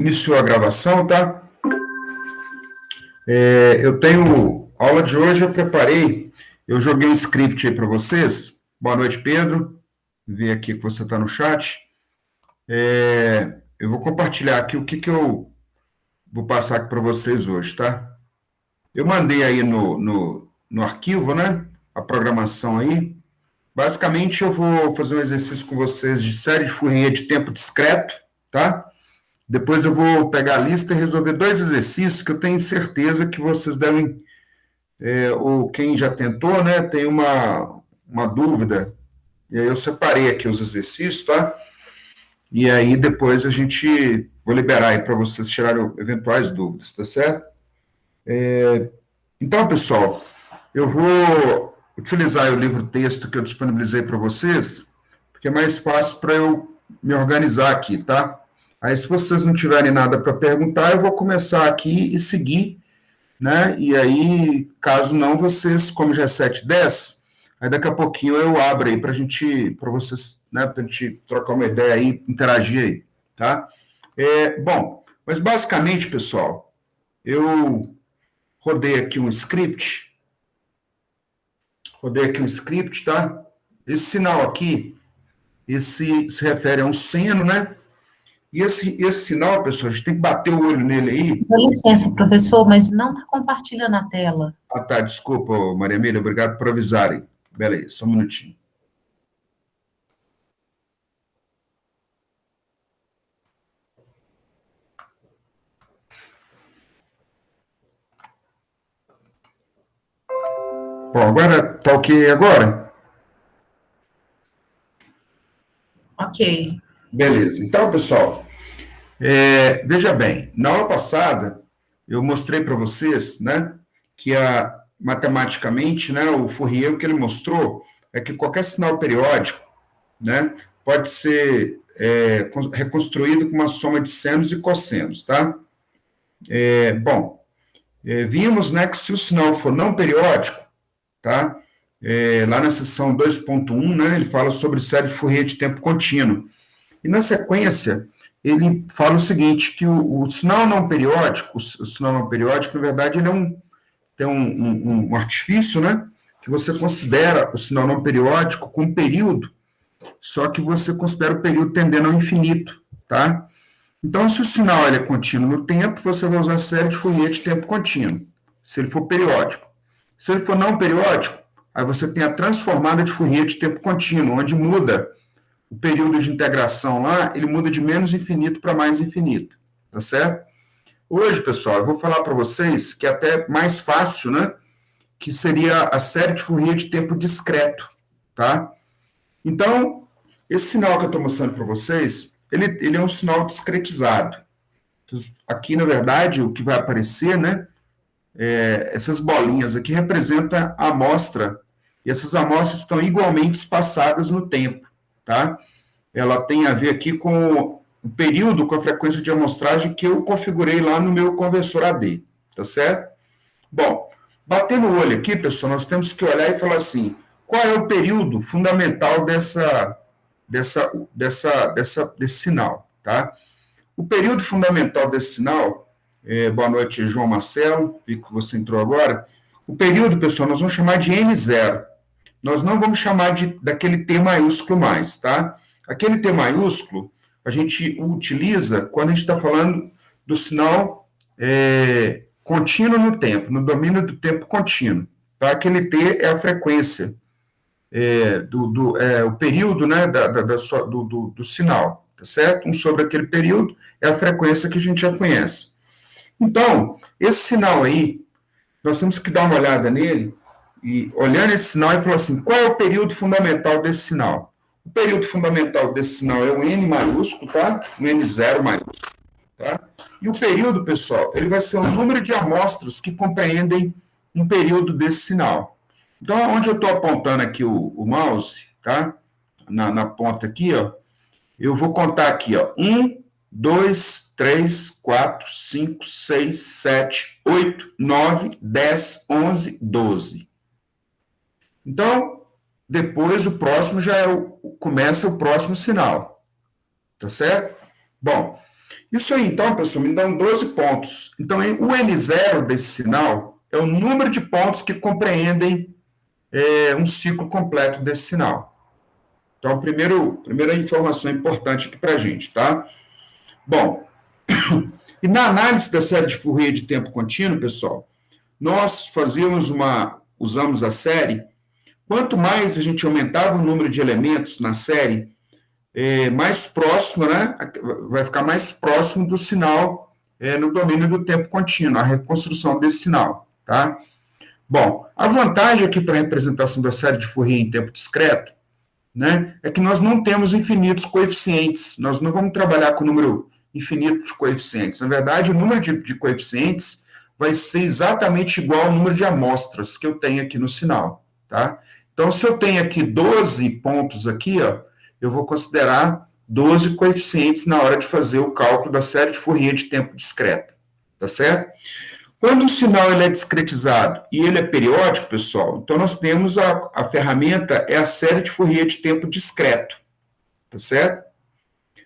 Iniciou a gravação, tá? Eu tenho aula de hoje, eu preparei, eu joguei um script aí para vocês. Boa noite, Pedro. Vi aqui que você está no chat. Eu vou compartilhar aqui o que eu vou passar aqui para vocês hoje, tá? Eu mandei aí no arquivo, né? A programação aí. Basicamente, eu vou fazer um exercício com vocês de série de Fourier de tempo discreto, tá? Depois eu vou pegar a lista e resolver dois exercícios que eu tenho certeza que vocês devem, ou quem já tentou, né, tem uma dúvida. E aí eu separei aqui os exercícios, tá? E aí depois vou liberar aí para vocês tirarem eventuais dúvidas, tá certo? Então, pessoal, eu vou utilizar o livro-texto que eu disponibilizei para vocês, porque é mais fácil para eu me organizar aqui, tá? Aí, se vocês não tiverem nada para perguntar, eu vou começar aqui e seguir, né? E aí, caso não, vocês, como já é 7h10, aí daqui a pouquinho eu abro aí para vocês, né? Para a gente trocar uma ideia aí, interagir aí, tá? Bom, mas basicamente, pessoal, eu rodei aqui um script, tá? Esse sinal aqui, esse se refere a um seno, né? E esse sinal, pessoal, a gente tem que bater o olho nele aí. Dá licença, professor, mas não está compartilhando a tela. Ah, tá, desculpa, Maria Emília, obrigado por avisarem. Beleza, só um minutinho. Bom, agora tá ok agora? Ok. Beleza. Então, pessoal, veja bem, na aula passada eu mostrei para vocês, né, que matematicamente, né, o Fourier, o que ele mostrou é que qualquer sinal periódico, né, pode ser reconstruído com uma soma de senos e cossenos, tá? Vimos, né, que se o sinal for não periódico, tá? Lá na seção 2.1, né, ele fala sobre série de Fourier de tempo contínuo. E na sequência, ele fala o seguinte, que o sinal não periódico, na verdade, ele tem um artifício, né, que você considera o sinal não periódico com período, só que você considera o período tendendo ao infinito, tá? Então, se o sinal ele é contínuo no tempo, você vai usar a série de Fourier de tempo contínuo, se ele for periódico. Se ele for não periódico, aí você tem a transformada de Fourier de tempo contínuo, onde muda o período de integração lá, ele muda de menos infinito para mais infinito, tá certo? Hoje, pessoal, eu vou falar para vocês que é até mais fácil, né? Que seria a série de Fourier de tempo discreto, tá? Então, esse sinal que eu estou mostrando para vocês, ele é um sinal discretizado. Aqui, na verdade, o que vai aparecer, né? Essas bolinhas aqui representam a amostra, e essas amostras estão igualmente espaçadas no tempo, tá? Ela tem a ver aqui com o período, com a frequência de amostragem que eu configurei lá no meu conversor AD, tá certo? Bom, batendo o olho aqui, pessoal, nós temos que olhar e falar assim, qual é o período fundamental desse sinal, tá? O período fundamental desse sinal, boa noite, João Marcelo, vi que você entrou agora. O período, pessoal, nós vamos chamar de N0. Nós não vamos chamar daquele T maiúsculo mais, tá? Aquele T maiúsculo, a gente utiliza quando a gente está falando do sinal contínuo no tempo, no domínio do tempo contínuo. Tá? Aquele T é a frequência, o período, né, do sinal, tá certo? Sobre aquele período é a frequência que a gente já conhece. Então, esse sinal aí, nós temos que dar uma olhada nele, e olhando esse sinal, ele falou assim, qual é o período fundamental desse sinal? O período fundamental desse sinal é o N maiúsculo, tá? O N0 maiúsculo, tá? E o período, pessoal, ele vai ser o número de amostras que compreendem um período desse sinal. Então, onde eu estou apontando aqui o mouse, tá? Na ponta aqui, ó, eu vou contar aqui, ó, 1, 2, 3, 4, 5, 6, 7, 8, 9, 10, 11, 12. Então, depois o próximo começa o próximo sinal, tá certo? Bom, Isso aí, então, pessoal, me dão 12 pontos. Então, o N0 desse sinal é o número de pontos que compreendem um ciclo completo desse sinal. Então, primeira informação importante aqui para a gente, tá? Bom, e na análise da série de Fourier de tempo contínuo, pessoal, nós usamos a série, quanto mais a gente aumentava o número de elementos na série, mais próximo, né? Vai ficar mais próximo do sinal no domínio do tempo contínuo, a reconstrução desse sinal, tá? Bom, a vantagem aqui para a representação da série de Fourier em tempo discreto, né, é que nós não temos infinitos coeficientes, nós não vamos trabalhar com o número infinito de coeficientes. Na verdade, o número de coeficientes vai ser exatamente igual ao número de amostras que eu tenho aqui no sinal, tá? Então, se eu tenho aqui 12 pontos aqui, ó, eu vou considerar 12 coeficientes na hora de fazer o cálculo da série de Fourier de tempo discreto, tá certo? Quando o sinal ele é discretizado e ele é periódico, pessoal, então nós temos a ferramenta, é a série de Fourier de tempo discreto, tá certo?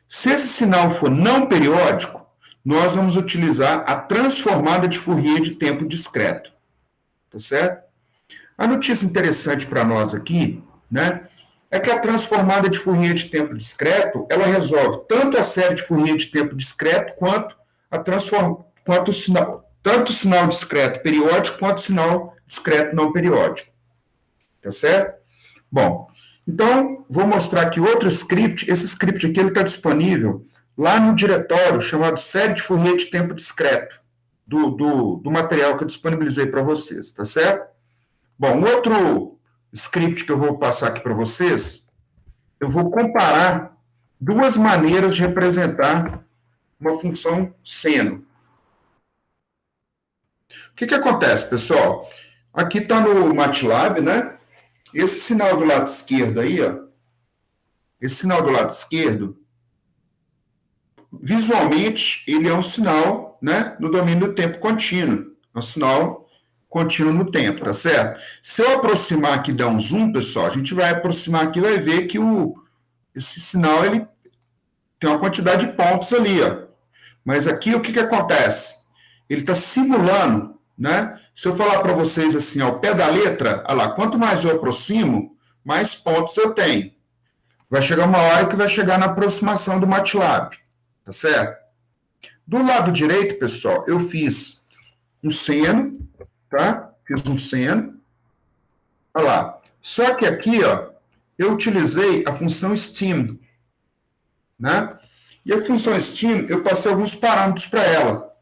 Se esse sinal for não periódico, nós vamos utilizar a transformada de Fourier de tempo discreto, tá certo? A notícia interessante para nós aqui, né, é que a transformada de Fourier de tempo discreto, ela resolve tanto a série de Fourier de tempo discreto quanto o sinal, tanto o sinal discreto periódico quanto o sinal discreto não periódico. Tá certo? Bom, então, vou mostrar aqui outro script. Esse script aqui está disponível lá no diretório chamado série de Fourier de tempo discreto, do material que eu disponibilizei para vocês, tá certo? Bom, outro script que eu vou passar aqui para vocês, eu vou comparar duas maneiras de representar uma função seno. O que acontece, pessoal? Aqui está no MATLAB, né? Esse sinal do lado esquerdo aí, ó, esse sinal do lado esquerdo, visualmente, ele é um sinal, né, no domínio do tempo contínuo. É um sinal contínuo no tempo, tá certo? Se eu aproximar aqui e dar um zoom, pessoal, a gente vai aproximar aqui e vai ver que esse sinal, ele tem uma quantidade de pontos ali, ó. Mas aqui, o que acontece? Ele está simulando, né? Se eu falar para vocês assim, ao pé da letra, olha lá, quanto mais eu aproximo, mais pontos eu tenho. Vai chegar uma hora que vai chegar na aproximação do MATLAB, tá certo? Do lado direito, pessoal, eu fiz um seno, tá? Fiz um seno. Olha lá. Só que aqui, ó, eu utilizei a função STEAM, né? E a função STEAM, eu passei alguns parâmetros para ela.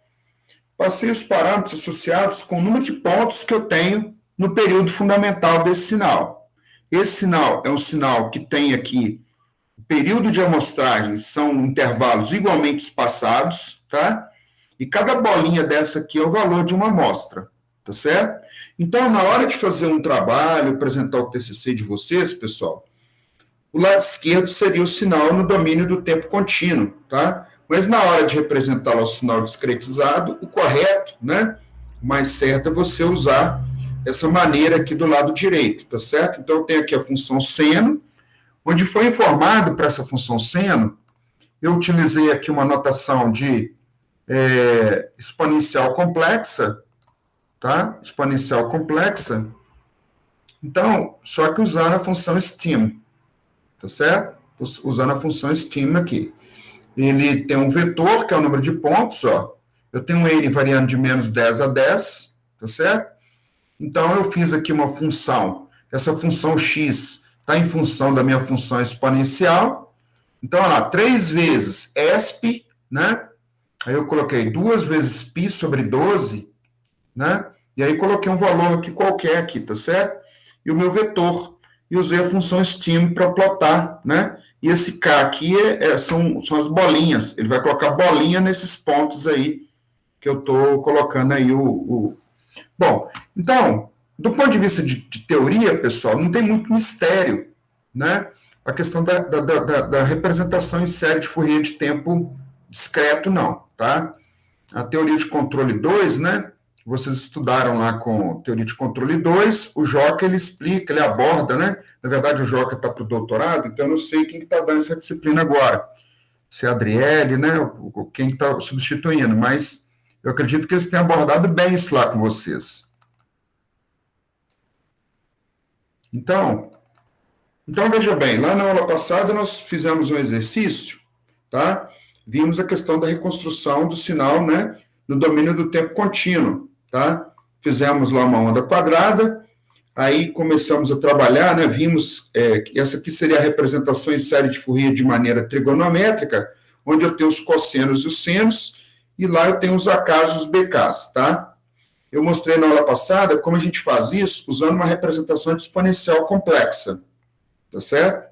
Passei os parâmetros associados com o número de pontos que eu tenho no período fundamental desse sinal. Esse sinal é um sinal que tem aqui o período de amostragem, são intervalos igualmente espaçados, tá? E cada bolinha dessa aqui é o valor de uma amostra, tá certo? Então, na hora de fazer um trabalho, apresentar o TCC de vocês, pessoal, o lado esquerdo seria o sinal no domínio do tempo contínuo, tá? Mas na hora de representar o sinal discretizado, o correto, né? O mais certo é você usar essa maneira aqui do lado direito, tá certo? Então, eu tenho aqui a função seno, onde foi informado para essa função seno, eu utilizei aqui uma notação de exponencial complexa, tá? Exponencial complexa. Então, só que usando a função STEAM, tá certo? Usando a função STEAM aqui. Ele tem um vetor, que é o número de pontos, ó. Eu tenho um N variando de menos 10 a 10, tá certo? Então, eu fiz aqui uma função. Essa função x está em função da minha função exponencial. Então, olha lá, 3 vezes ESP, né? Aí eu coloquei 2 vezes π sobre 12, né? E aí coloquei um valor aqui qualquer aqui, tá certo? E o meu vetor. E usei a função STEAM para plotar, né? E esse K aqui são as bolinhas. Ele vai colocar bolinha nesses pontos aí que eu estou colocando aí Bom, então, do ponto de vista de teoria, pessoal, não tem muito mistério, né? A questão da representação em série de Fourier de tempo discreto, não, tá? A teoria de controle 2, né? Vocês estudaram lá com teoria de controle 2, o Joca, ele explica, ele aborda, né? Na verdade, o Joca está para o doutorado, então eu não sei quem está dando essa disciplina agora. se é a Adriele, né, quem está substituindo, mas eu acredito que eles tenham abordado bem isso lá com vocês. Então, veja bem, lá na aula passada nós fizemos um exercício, tá? Vimos a questão da reconstrução do sinal, né, no domínio do tempo contínuo, tá? Fizemos lá uma onda quadrada, aí começamos a trabalhar, né, vimos que essa aqui seria a representação em série de Fourier de maneira trigonométrica, onde eu tenho os cossenos e os senos, e lá eu tenho os Aks e os Bks, tá? Eu mostrei na aula passada como a gente faz isso usando uma representação de exponencial complexa, tá certo?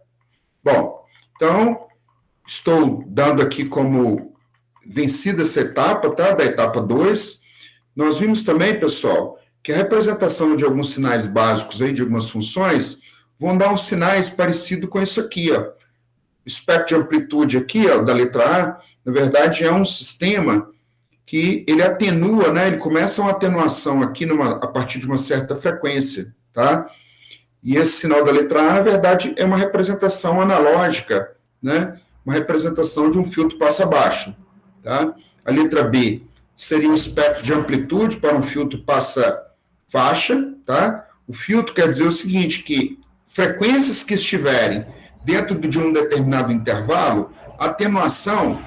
Bom, então, estou dando aqui como vencida essa etapa, tá? Da etapa 2. Nós vimos também, pessoal, que a representação de alguns sinais básicos aí, de algumas funções, vão dar uns sinais parecidos com isso aqui, ó. O espectro de amplitude aqui, ó, da letra A, na verdade, é um sistema que ele atenua, né? Ele começa uma atenuação aqui a partir de uma certa frequência, tá? E esse sinal da letra A, na verdade, é uma representação analógica, né? Uma representação de um filtro passa-baixo, tá? A letra B seria um espectro de amplitude para um filtro passa-faixa, tá? O filtro quer dizer o seguinte, que frequências que estiverem dentro de um determinado intervalo, atenuação,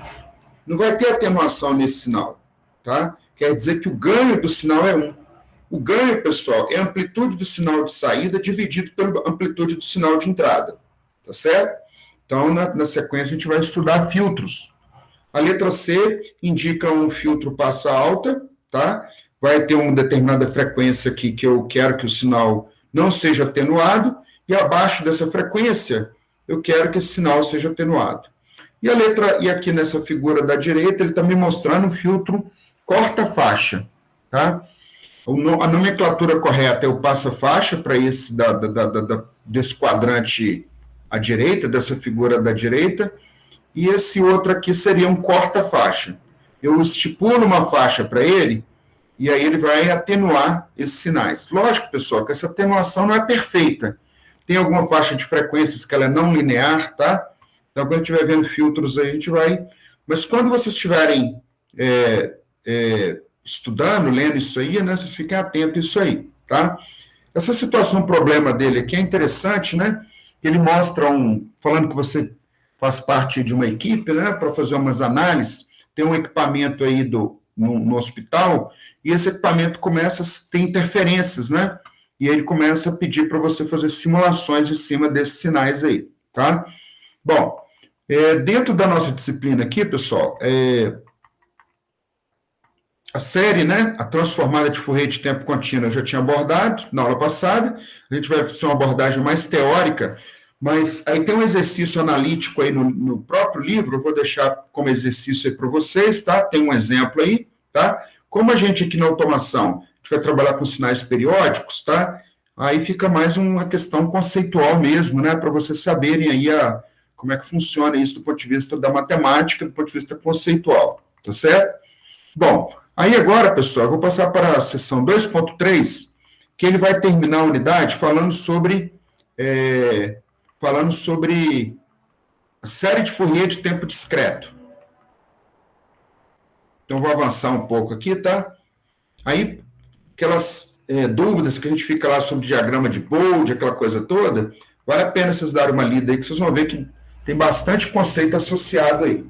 não vai ter atenuação nesse sinal, tá? Quer dizer que o ganho do sinal é 1. O ganho, pessoal, é a amplitude do sinal de saída dividido pela amplitude do sinal de entrada, tá certo? Então, na sequência, a gente vai estudar filtros. A letra C indica um filtro passa alta, tá? Vai ter uma determinada frequência aqui que eu quero que o sinal não seja atenuado, e abaixo dessa frequência, eu quero que esse sinal seja atenuado. E aqui nessa figura da direita, ele está me mostrando um filtro corta-faixa, tá? A nomenclatura correta é o passa-faixa para esse desse quadrante à direita, dessa figura da direita, e esse outro aqui seria um corta-faixa. Eu estipulo uma faixa para ele, e aí ele vai atenuar esses sinais. Lógico, pessoal, que essa atenuação não é perfeita. Tem alguma faixa de frequências que ela é não linear, tá? Então, quando a gente estiver vendo filtros aí, a gente vai... Mas quando vocês estiverem estudando, lendo isso aí, né, vocês fiquem atentos a isso aí, tá? Essa situação, problema dele aqui é interessante, né? Ele mostra falando que você faz parte de uma equipe, né, para fazer umas análises, tem um equipamento aí no hospital, e esse equipamento começa a ter interferências, né? E ele começa a pedir para você fazer simulações em cima desses sinais aí, tá? Bom, dentro da nossa disciplina aqui, pessoal, a série, né, a transformada de Fourier de tempo contínuo, eu já tinha abordado na aula passada, a gente vai fazer uma abordagem mais teórica, mas aí tem um exercício analítico aí no próprio livro, eu vou deixar como exercício aí para vocês, tá? Tem um exemplo aí, tá? Como a gente aqui na automação, a gente vai trabalhar com sinais periódicos, tá? Aí fica mais uma questão conceitual mesmo, né? Para vocês saberem aí como é que funciona isso do ponto de vista da matemática, do ponto de vista conceitual, tá certo? Bom, aí agora, pessoal, eu vou passar para a seção 2.3, que ele vai terminar a unidade falando sobre a série de Fourier de tempo discreto. Então, vou avançar um pouco aqui, tá? Aí, aquelas dúvidas que a gente fica lá sobre diagrama de Bode, aquela coisa toda, vale a pena vocês darem uma lida aí, que vocês vão ver que tem bastante conceito associado aí.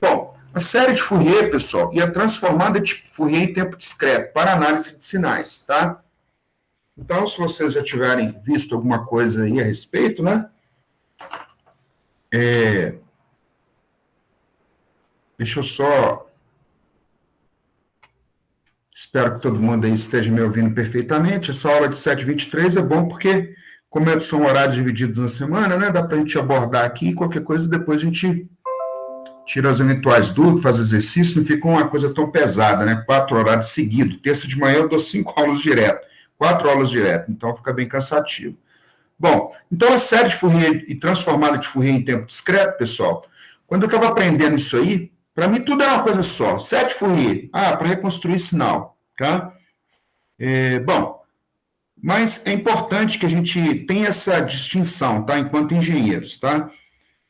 Bom, a série de Fourier, pessoal, e a transformada de Fourier em tempo discreto para análise de sinais, tá? Então, se vocês já tiverem visto alguma coisa aí a respeito, né? Deixa eu só... Espero que todo mundo aí esteja me ouvindo perfeitamente. Essa aula de 7h23 é bom porque, como são horários divididos na semana, né? Dá para a gente abordar aqui qualquer coisa, depois a gente tira as eventuais dúvidas, faz exercício, não fica uma coisa tão pesada, né? 4 horários seguidos. Terça de manhã eu dou 5 aulas direto. 4 aulas direto, então fica bem cansativo. Bom, então a série de Fourier e transformada de Fourier em tempo discreto, pessoal, quando eu estava aprendendo isso aí, para mim tudo é uma coisa só. Série de Fourier, para reconstruir sinal, tá? Bom, mas é importante que a gente tenha essa distinção, tá? Enquanto engenheiros, tá?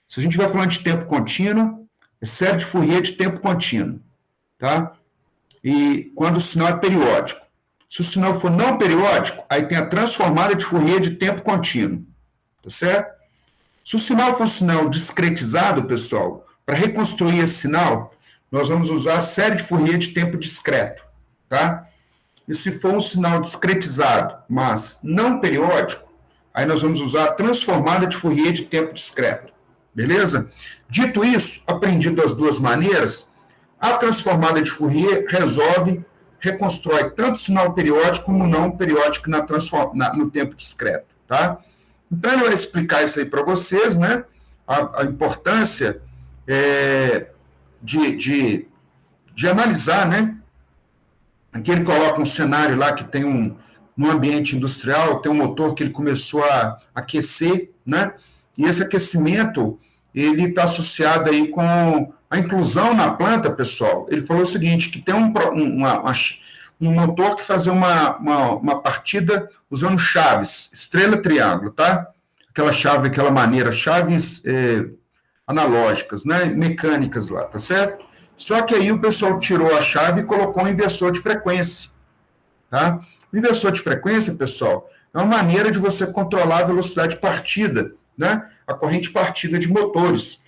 Se a gente vai falando de tempo contínuo, É série de Fourier de tempo contínuo, tá? E quando o sinal é periódico. Se o sinal for não periódico, aí tem a transformada de Fourier de tempo contínuo, tá certo? Se o sinal for um sinal discretizado, pessoal, para reconstruir esse sinal, nós vamos usar a série de Fourier de tempo discreto, tá? E se for um sinal discretizado, mas não periódico, aí nós vamos usar a transformada de Fourier de tempo discreto, beleza? Dito isso, aprendido das duas maneiras, a transformada de Fourier reconstrói tanto o sinal periódico como não periódico no tempo discreto, tá? Então, ele vai explicar isso aí para vocês, né? A importância de analisar, né? Aqui ele coloca um cenário lá que tem no ambiente industrial, tem um motor que ele começou a aquecer, né? E esse aquecimento, ele está associado aí com a inclusão na planta, pessoal. Ele falou o seguinte, que tem um motor que fazia uma partida usando chaves, estrela, triângulo, tá? Aquela chave, aquela maneira, chaves analógicas, né? Mecânicas lá, tá certo? Só que aí o pessoal tirou a chave e colocou um inversor de frequência, tá? O inversor de frequência, pessoal, é uma maneira de você controlar a velocidade de partida, né? A corrente partida de motores,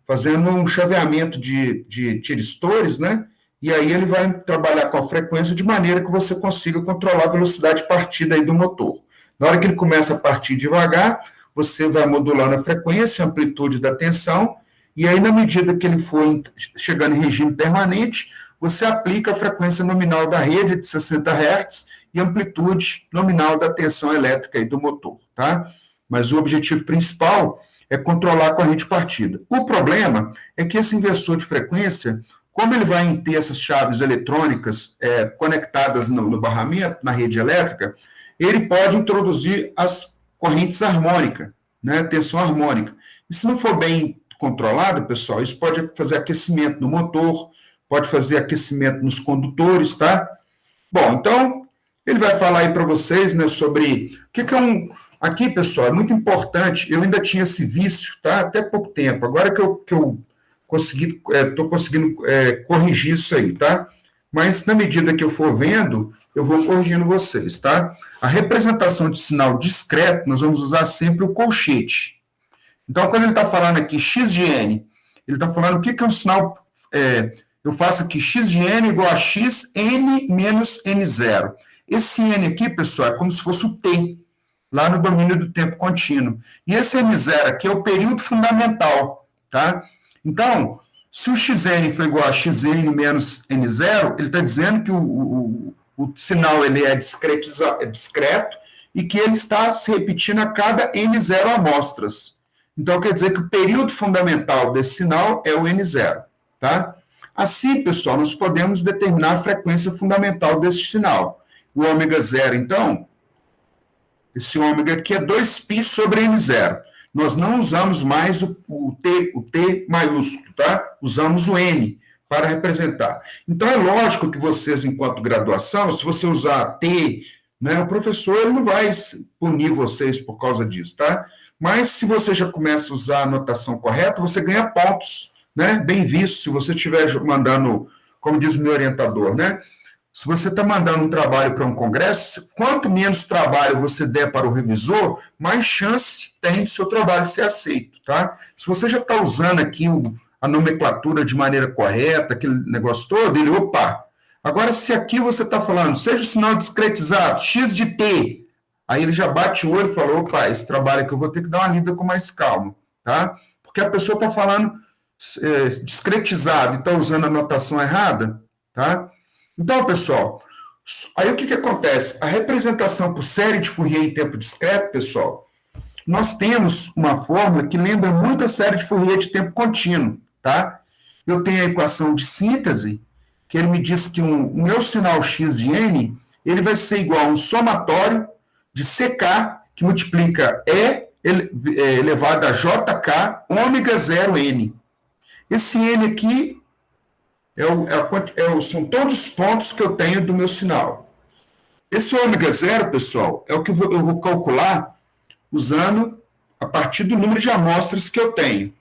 fazendo um chaveamento de tiristores, né? E aí ele vai trabalhar com a frequência de maneira que você consiga controlar a velocidade de partida aí do motor. Na hora que ele começa a partir devagar, você vai modulando a frequência, a amplitude da tensão, e aí, na medida que ele for chegando em regime permanente, você aplica a frequência nominal da rede de 60 Hz e amplitude nominal da tensão elétrica aí do motor, tá? Mas o objetivo principal é controlar a corrente partida. O problema é que esse inversor de frequência, como ele vai ter essas chaves eletrônicas conectadas no barramento, na rede elétrica, ele pode introduzir as correntes harmônicas, né, tensão harmônica. E se não for bem controlado, pessoal, isso pode fazer aquecimento no motor, pode fazer aquecimento nos condutores, tá? Bom, então, ele vai falar aí para vocês, né, sobre o que é um... Aqui, pessoal, é muito importante, eu ainda tinha esse vício, tá? Até pouco tempo, agora que eu estou conseguindo corrigir isso aí, tá? Mas, na medida que eu for vendo, eu vou corrigindo vocês, tá? A representação de sinal discreto, nós vamos usar sempre o colchete. Então, quando ele está falando aqui x de n, ele está falando o que é um sinal... eu faço aqui x de n igual a x n menos n0. Esse n aqui, pessoal, é como se fosse o t, lá no domínio do tempo contínuo. E esse n0 aqui é o período fundamental, tá? Então, se o xn for igual a xn menos n0, ele está dizendo que o sinal ele é discreto e que ele está se repetindo a cada n0 amostras. Então, quer dizer que o período fundamental desse sinal é o n0, tá? Assim, pessoal, nós podemos determinar a frequência fundamental desse sinal. O ômega 0, então, esse ômega aqui é 2π sobre n0. Nós não usamos mais o T maiúsculo, tá? Usamos o N para representar. Então, é lógico que vocês, enquanto graduação, se você usar T, né, o professor ele não vai punir vocês por causa disso, tá? Mas, se você já começa a usar a notação correta, você ganha pontos, né? Bem visto, se você estiver mandando, como diz o meu orientador, né? Se você está mandando um trabalho para um congresso, quanto menos trabalho você der para o revisor, mais chance tem do seu trabalho ser aceito, tá? Se você já está usando aqui a nomenclatura de maneira correta, aquele negócio todo, ele, opa. Agora, se aqui você está falando, seja o sinal discretizado, x de t, aí ele já bate o olho e falou, opa, esse trabalho aqui eu vou ter que dar uma lida com mais calma, tá? Porque a pessoa está falando discretizado e está usando a notação errada, tá? Então, pessoal, aí o que acontece? A representação por série de Fourier em tempo discreto, pessoal, nós temos uma fórmula que lembra muito a série de Fourier de tempo contínuo, tá? Eu tenho a equação de síntese, que ele me diz que o meu sinal x de n, ele vai ser igual a um somatório de CK, que multiplica E elevado a JK, ômega 0 n. Esse n aqui são todos os pontos que eu tenho do meu sinal. Esse ômega 0, pessoal, é o que eu vou calcular usando a partir do número de amostras que eu tenho.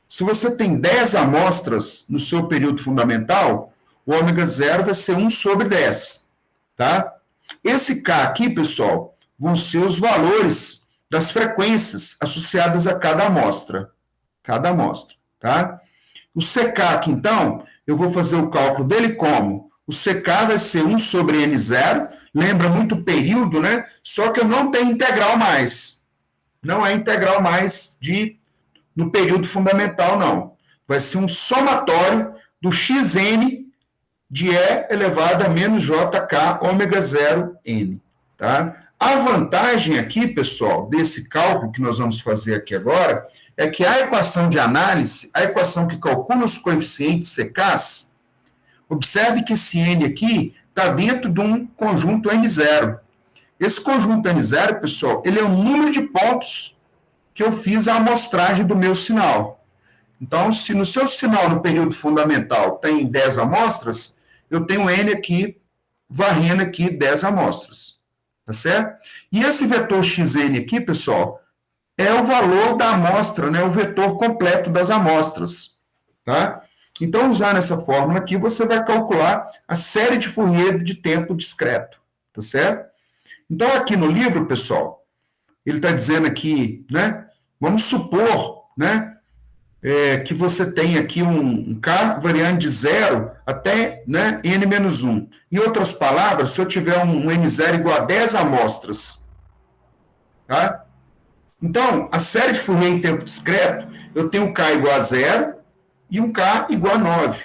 Se você tem 10 amostras no seu período fundamental, o ômega 0 vai ser 1 sobre 10, tá? Esse K aqui, pessoal, vão ser os valores das frequências associadas a cada amostra, tá? O CK aqui, então, eu vou fazer o cálculo dele como? O CK vai ser 1 sobre N0, lembra muito o período, né? Só que eu não tenho integral mais. Não é integral mais no período fundamental, não. Vai ser um somatório do xn de E elevado a menos JK ômega 0 N, tá? A vantagem aqui, pessoal, desse cálculo que nós vamos fazer aqui agora, é que a equação de análise, a equação que calcula os coeficientes CKs, observe que esse N aqui está dentro de um conjunto N0. Esse conjunto N0, pessoal, ele é o número de pontos que eu fiz a amostragem do meu sinal. Então, se no seu sinal no período fundamental tem 10 amostras, eu tenho N aqui, varrendo aqui 10 amostras. Tá certo? E esse vetor xn aqui, pessoal, é o valor da amostra, né? O vetor completo das amostras. Tá? Então, usando essa fórmula aqui, você vai calcular a série de Fourier de tempo discreto. Tá certo? Então, aqui no livro, pessoal, ele está dizendo aqui, né? Vamos supor, né? Que você tem aqui um K variando de 0 até, né, N-1. Em outras palavras, se eu tiver um N0 igual a 10 amostras, tá? Então, a série de Fourier em tempo discreto, eu tenho um K igual a 0 e um K igual a 9.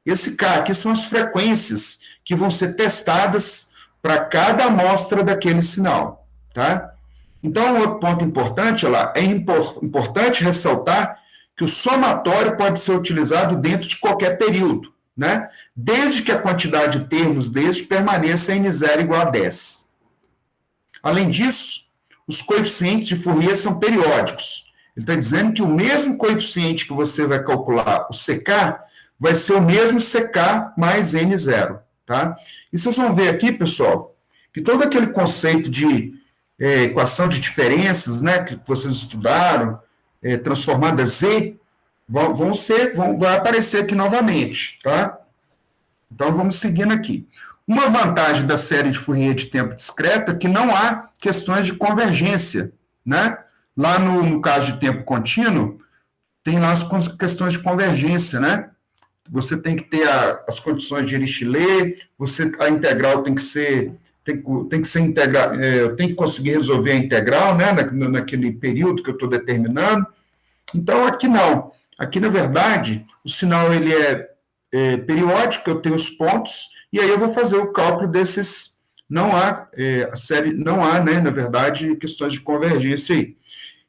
Esse K aqui são as frequências que vão ser testadas para cada amostra daquele sinal, tá? Então, outro ponto importante, lá, é importante ressaltar que o somatório pode ser utilizado dentro de qualquer período, né? Desde que a quantidade de termos deste permaneça em N0 igual a 10. Além disso, os coeficientes de Fourier são periódicos. Ele está dizendo que o mesmo coeficiente que você vai calcular, o CK, vai ser o mesmo CK mais N0, tá? E vocês vão ver aqui, pessoal, que todo aquele conceito de equação de diferenças, né, que vocês estudaram, transformada Z, vai aparecer aqui novamente, tá? Então, vamos seguindo aqui. Uma vantagem da série de Fourier de tempo discreto é que não há questões de convergência, né? Lá no caso de tempo contínuo, tem lá as questões de convergência, né? Você tem que ter as condições de Dirichlet, a integral tem que ser integral, eu tenho que conseguir resolver a integral, né, naquele período que eu estou determinando. Então, aqui não. Aqui, na verdade, o sinal ele é periódico, eu tenho os pontos, e aí eu vou fazer o cálculo desses. Não há, né, na verdade, questões de convergência aí.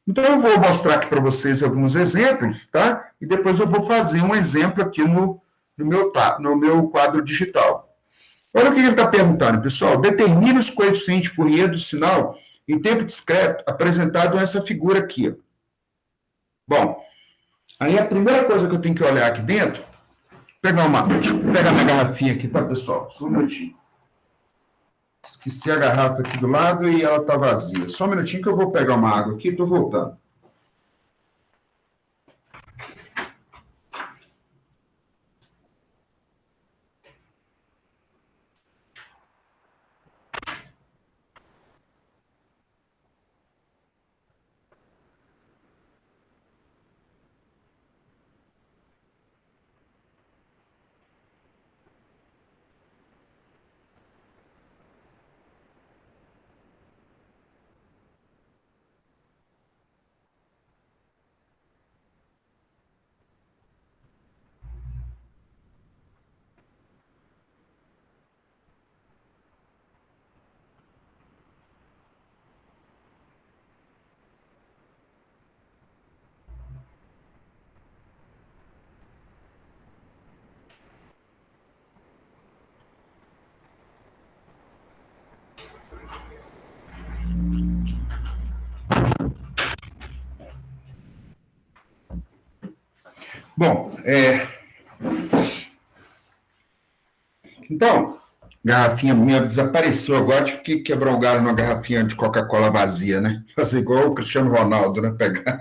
Então, eu vou mostrar aqui para vocês alguns exemplos, tá? E depois eu vou fazer um exemplo aqui no meu quadro digital. Olha o que ele está perguntando, pessoal. Determine os coeficientes Fourier do sinal em tempo discreto apresentado nessa figura aqui. Ó. Bom, aí a primeira coisa que eu tenho que olhar aqui dentro, deixa eu pegar minha garrafinha aqui, tá, pessoal? Só um minutinho. Esqueci a garrafa aqui do lado e ela está vazia. Só um minutinho que eu vou pegar uma água aqui e estou voltando. Bom, então, garrafinha minha desapareceu agora, tive que quebrar o galho numa garrafinha de Coca-Cola vazia, né? Fazer igual o Cristiano Ronaldo, né? Pegar,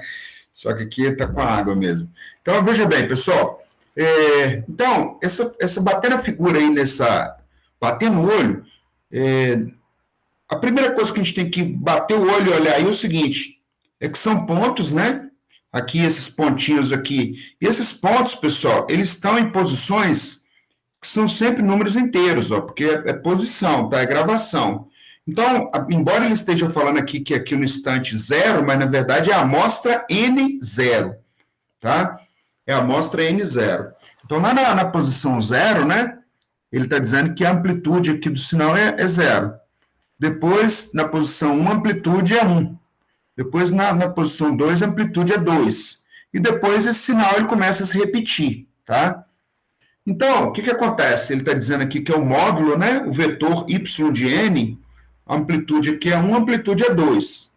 Só que aqui está com a água mesmo. Então, veja bem, pessoal. Então, essa bater na figura aí, bater no olho, a primeira coisa que a gente tem que bater o olho e olhar aí é o seguinte, é que são pontos, né? Aqui, esses pontinhos aqui. E esses pontos, pessoal, eles estão em posições que são sempre números inteiros, ó, porque é posição, tá? É gravação. Então, embora ele esteja falando aqui que aqui no instante 0, mas na verdade é a amostra N0, tá? É a amostra N0. Então, lá na posição 0, né? Ele está dizendo que a amplitude aqui do sinal é 0. Depois, na posição 1, a amplitude é 1. Depois, na posição 2, a amplitude é 2. E depois, esse sinal ele começa a se repetir, tá? Então, o que acontece? Ele está dizendo aqui que é o módulo, né? O vetor y de n, a amplitude aqui é 1, a amplitude é 2,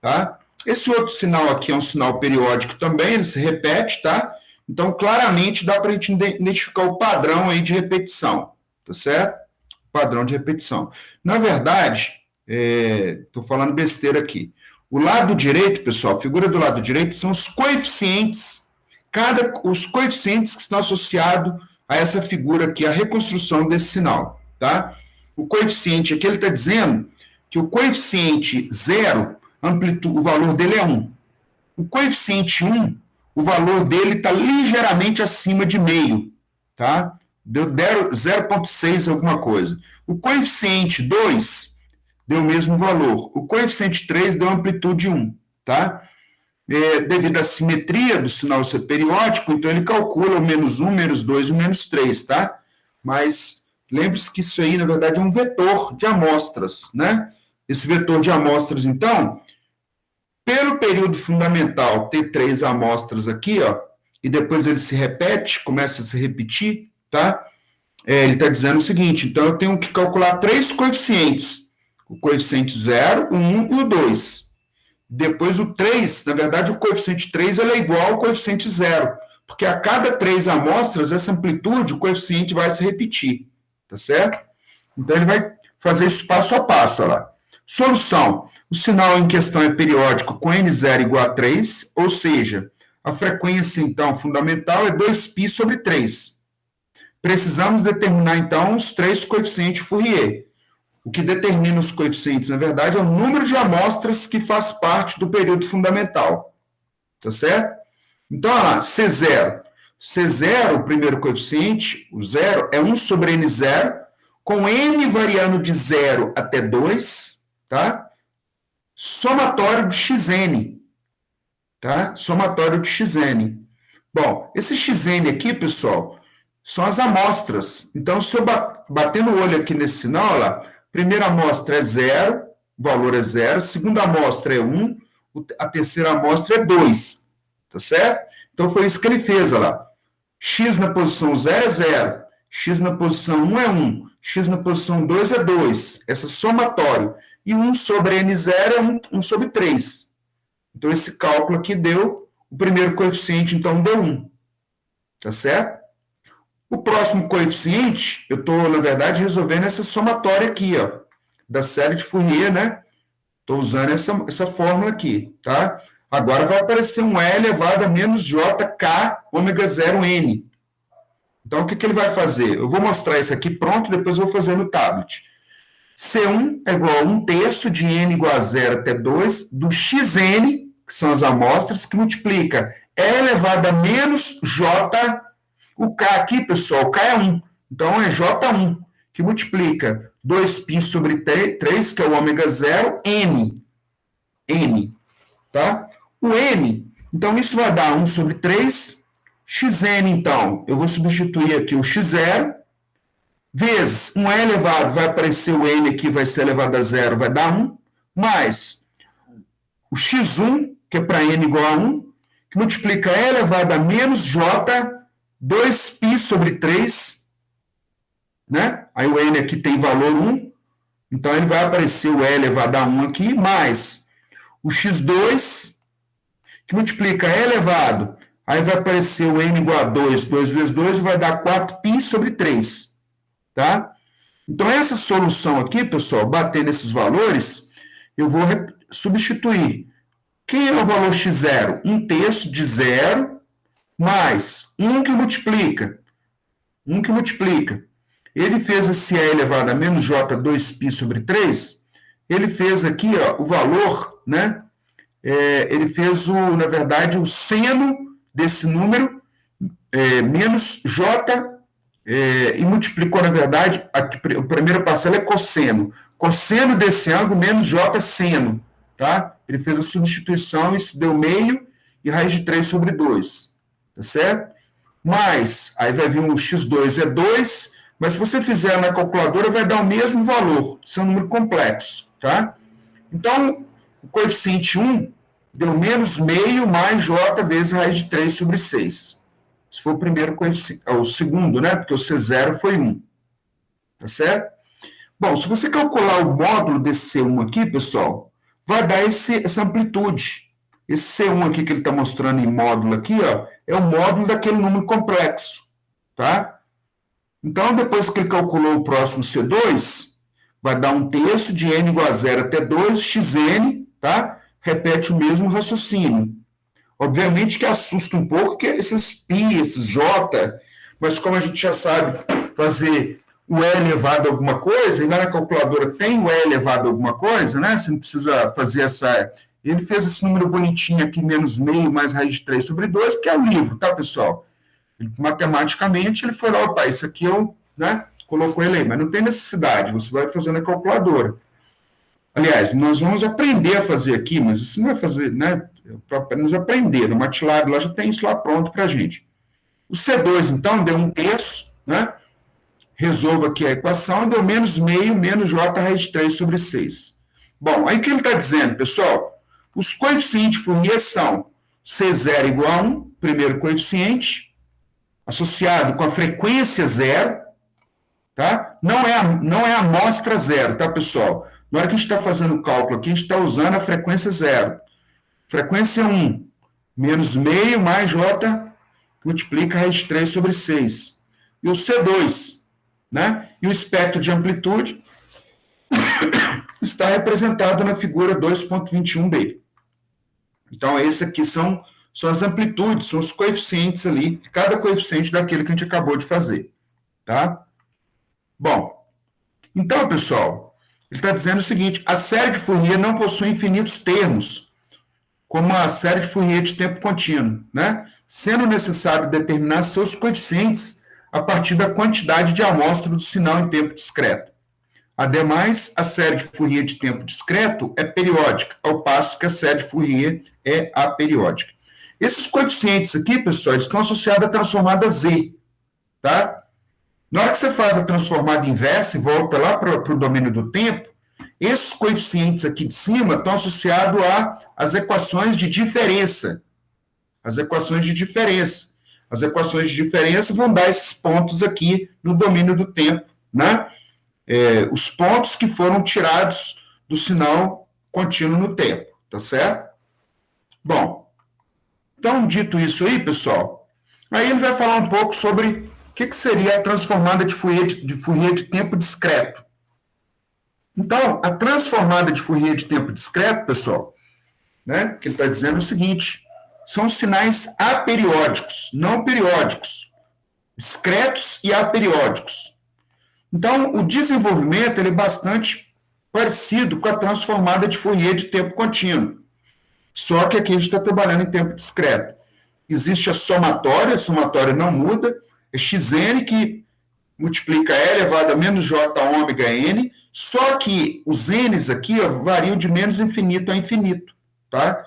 tá? Esse outro sinal aqui é um sinal periódico também, ele se repete, tá? Então, claramente, dá para a gente identificar o padrão aí de repetição, tá certo? Padrão de repetição. Na verdade, estou falando besteira aqui. O lado direito, pessoal, a figura do lado direito são os coeficientes, os coeficientes que estão associados a essa figura aqui, a reconstrução desse sinal, tá? O coeficiente aqui, ele está dizendo que o coeficiente 0, o valor dele é 1. O coeficiente 1, o valor dele está ligeiramente acima de meio, tá? Deu 0,6 alguma coisa. O coeficiente 2 deu o mesmo valor. O coeficiente 3 deu amplitude 1, tá? Devido à simetria do sinal ser periódico, então ele calcula o menos 1, menos 2 e o menos 3, tá? Mas lembre-se que isso aí, na verdade, é um vetor de amostras, né? Esse vetor de amostras, então, pelo período fundamental ter 3 amostras aqui, ó, e depois ele se repete, começa a se repetir, tá? Ele está dizendo o seguinte, então eu tenho que calcular 3 coeficientes, o coeficiente 0, o 1 e o 2. Depois o 3, na verdade o coeficiente 3 ele é igual ao coeficiente 0, porque a cada 3 amostras, essa amplitude, o coeficiente vai se repetir, tá certo? Então ele vai fazer isso passo a passo, olha lá. Solução, o sinal em questão é periódico com N0 igual a 3, ou seja, a frequência, então, fundamental é 2π sobre 3. Precisamos determinar, então, os 3 coeficientes Fourier. O que determina os coeficientes, na verdade, é o número de amostras que faz parte do período fundamental. Tá certo? Então, olha lá, C0. C0, o primeiro coeficiente, o 0, é 1 sobre N0, com N variando de 0 até 2, tá? Somatório de Xn, tá? Somatório de Xn. Bom, esse Xn aqui, pessoal, são as amostras. Então, se eu bater no olho aqui nesse sinal, olha lá, primeira amostra é 0, o valor é 0, segunda amostra é 1, a terceira amostra é 2, tá certo? Então, foi isso que ele fez, olha lá. X na posição 0 é 0, X na posição 1 é 1, X na posição 2 é 2, essa somatório. E 1 sobre N0 é 1 sobre 3. Então, esse cálculo aqui deu, o primeiro coeficiente, então, deu 1, tá certo? O próximo coeficiente, eu estou, na verdade, resolvendo essa somatória aqui, ó, da série de Fourier, né? Estou usando essa fórmula aqui, tá? Agora vai aparecer um E elevado a menos JK ômega 0 N. Então, o que ele vai fazer? Eu vou mostrar isso aqui pronto, depois eu vou fazer no tablet. C1 é igual a 1/3 de N igual a 0 até 2, do Xn, que são as amostras, que multiplica E elevado a menos J. O K aqui, pessoal, o K é 1. Então, é J1, que multiplica 2π sobre 3, que é o ômega 0, N. N, tá? O N, então, isso vai dar 1 sobre 3. Xn, então, eu vou substituir aqui o X0, vezes 1 E elevado, vai aparecer o N aqui, vai ser elevado a 0, vai dar 1, mais o X1, que é para N igual a 1, que multiplica E elevado a menos J, 2π sobre 3, né? Aí o N aqui tem valor 1, então ele vai aparecer o E elevado a 1 aqui, mais o X2, que multiplica E elevado, aí vai aparecer o N igual a 2, 2 vezes 2, vai dar 4π sobre 3, tá? Então, essa solução aqui, pessoal, bater nesses valores, eu vou substituir Quem é o valor x0? 1/3 de 0 mais 1 que multiplica. 1 que multiplica. Ele fez esse e elevado a menos j 2π sobre 3. Ele fez aqui ó, o valor, né? Ele fez, na verdade, o seno desse número menos j e multiplicou, na verdade, a primeira parcela é cosseno. Cosseno desse ângulo menos j seno. Tá? Ele fez a substituição, isso deu meio e raiz de 3 sobre 2. Tá certo? Mas, aí vai vir um x2 é 2, mas se você fizer na calculadora, vai dar o mesmo valor. Isso é um número complexo. Tá? Então, o coeficiente 1 deu menos meio mais j vezes raiz de 3 sobre 6. Esse foi o primeiro coeficiente, o segundo, né? Porque o C0 foi 1. Tá certo? Bom, se você calcular o módulo desse C1 aqui, pessoal, vai dar essa amplitude. Esse C1 aqui que ele está mostrando em módulo aqui, ó, é o módulo daquele número complexo. Tá? Então, depois que ele calculou o próximo C2, vai dar 1/3 de n igual a 0 até 2, xn, tá? Repete o mesmo raciocínio. Obviamente que assusta um pouco, que é esses π, esses j, mas como a gente já sabe fazer o e elevado a alguma coisa, e lá na calculadora tem o e elevado a alguma coisa, né? Você não precisa fazer essa... Ele fez esse número bonitinho aqui, menos meio, mais raiz de 3 sobre 2, porque é o livro, tá, pessoal? Matematicamente, ele foi lá, opa, isso aqui eu, né? Colocou ele aí, mas não tem necessidade, você vai fazer na calculadora. Aliás, nós vamos aprender a fazer aqui, mas isso não vai fazer, né? Para apenas aprender. No MATLAB lá já tem isso lá pronto para a gente. O C2, então, deu 1/3, né? Resolva aqui a equação, deu menos meio, menos j raiz de 3 sobre 6. Bom, aí o que ele está dizendo, pessoal? Os coeficientes por Fourier são C0 igual a 1, primeiro coeficiente, associado com a frequência zero, tá? Não é a amostra zero, tá, pessoal? Na hora que a gente está fazendo o cálculo aqui, a gente está usando a frequência zero. Frequência 1, menos meio mais j, multiplica a raiz de 3 sobre 6. E o C2, né? E o espectro de amplitude está representado na figura 2.21b. Então, esse aqui são as amplitudes, são os coeficientes ali, cada coeficiente daquele que a gente acabou de fazer. Tá? Bom, então, pessoal, ele está dizendo o seguinte, a série de Fourier não possui infinitos termos, como a série de Fourier de tempo contínuo, né? Sendo necessário determinar seus coeficientes a partir da quantidade de amostra do sinal em tempo discreto. Ademais, a série de Fourier de tempo discreto é periódica, ao passo que a série de Fourier é aperiódica. Esses coeficientes aqui, pessoal, estão associados à transformada Z, tá? Na hora que você faz a transformada inversa e volta lá para o domínio do tempo, esses coeficientes aqui de cima estão associados às equações de diferença. As equações de diferença. As equações de diferença vão dar esses pontos aqui no domínio do tempo, né? Os pontos que foram tirados do sinal contínuo no tempo, tá certo? Bom, então, dito isso aí, pessoal, aí ele vai falar um pouco sobre o que seria a transformada de Fourier de tempo discreto. Então, a transformada de Fourier de tempo discreto, pessoal, né, que ele está dizendo é o seguinte, são sinais aperiódicos, não periódicos, discretos e aperiódicos. Então, o desenvolvimento ele é bastante parecido com a transformada de Fourier de tempo contínuo, só que aqui a gente está trabalhando em tempo discreto. Existe a somatória não muda, é xn que multiplica E elevado a menos j ômega n, só que os n's aqui ó, variam de menos infinito a infinito, tá?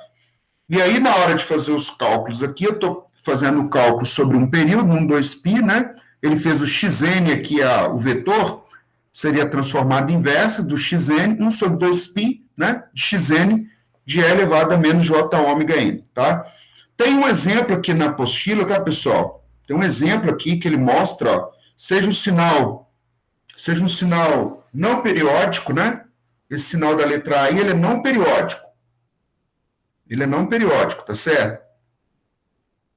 E aí, na hora de fazer os cálculos aqui, eu estou fazendo o cálculo sobre um período, 2π, né? Ele fez o xn aqui, o vetor, seria transformado inversa do xn, 1 sobre 2π, né? De xn de E elevado a menos j ômega n, tá? Tem um exemplo aqui na apostila, tá, pessoal? Tem um exemplo aqui que ele mostra, ó, seja um sinal não periódico, né? Esse sinal da letra A, ele é não periódico. Ele é não periódico, tá certo?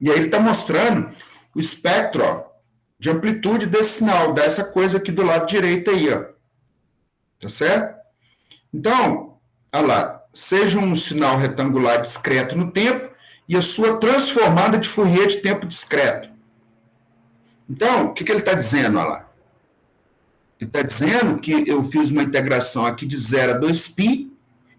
E aí ele está mostrando o espectro, ó, de amplitude desse sinal, dessa coisa aqui do lado direito aí, ó. Tá certo? Então, olha lá, seja um sinal retangular discreto no tempo e a sua transformada de Fourier de tempo discreto. Então, o que ele está dizendo, olha lá? Ele está dizendo que eu fiz uma integração aqui de 0 a 2π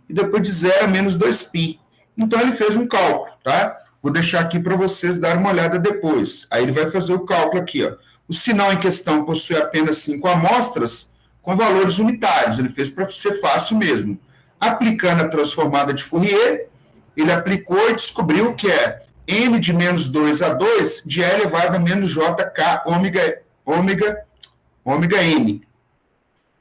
e depois de 0 a menos 2π. Então, ele fez um cálculo, tá? Vou deixar aqui para vocês darem uma olhada depois. Aí ele vai fazer o cálculo aqui, ó. O sinal em questão possui apenas 5 amostras com valores unitários. Ele fez para ser fácil mesmo. Aplicando a transformada de Fourier, ele aplicou e descobriu que é n de menos 2 a 2 de e elevado a menos jk ômega n.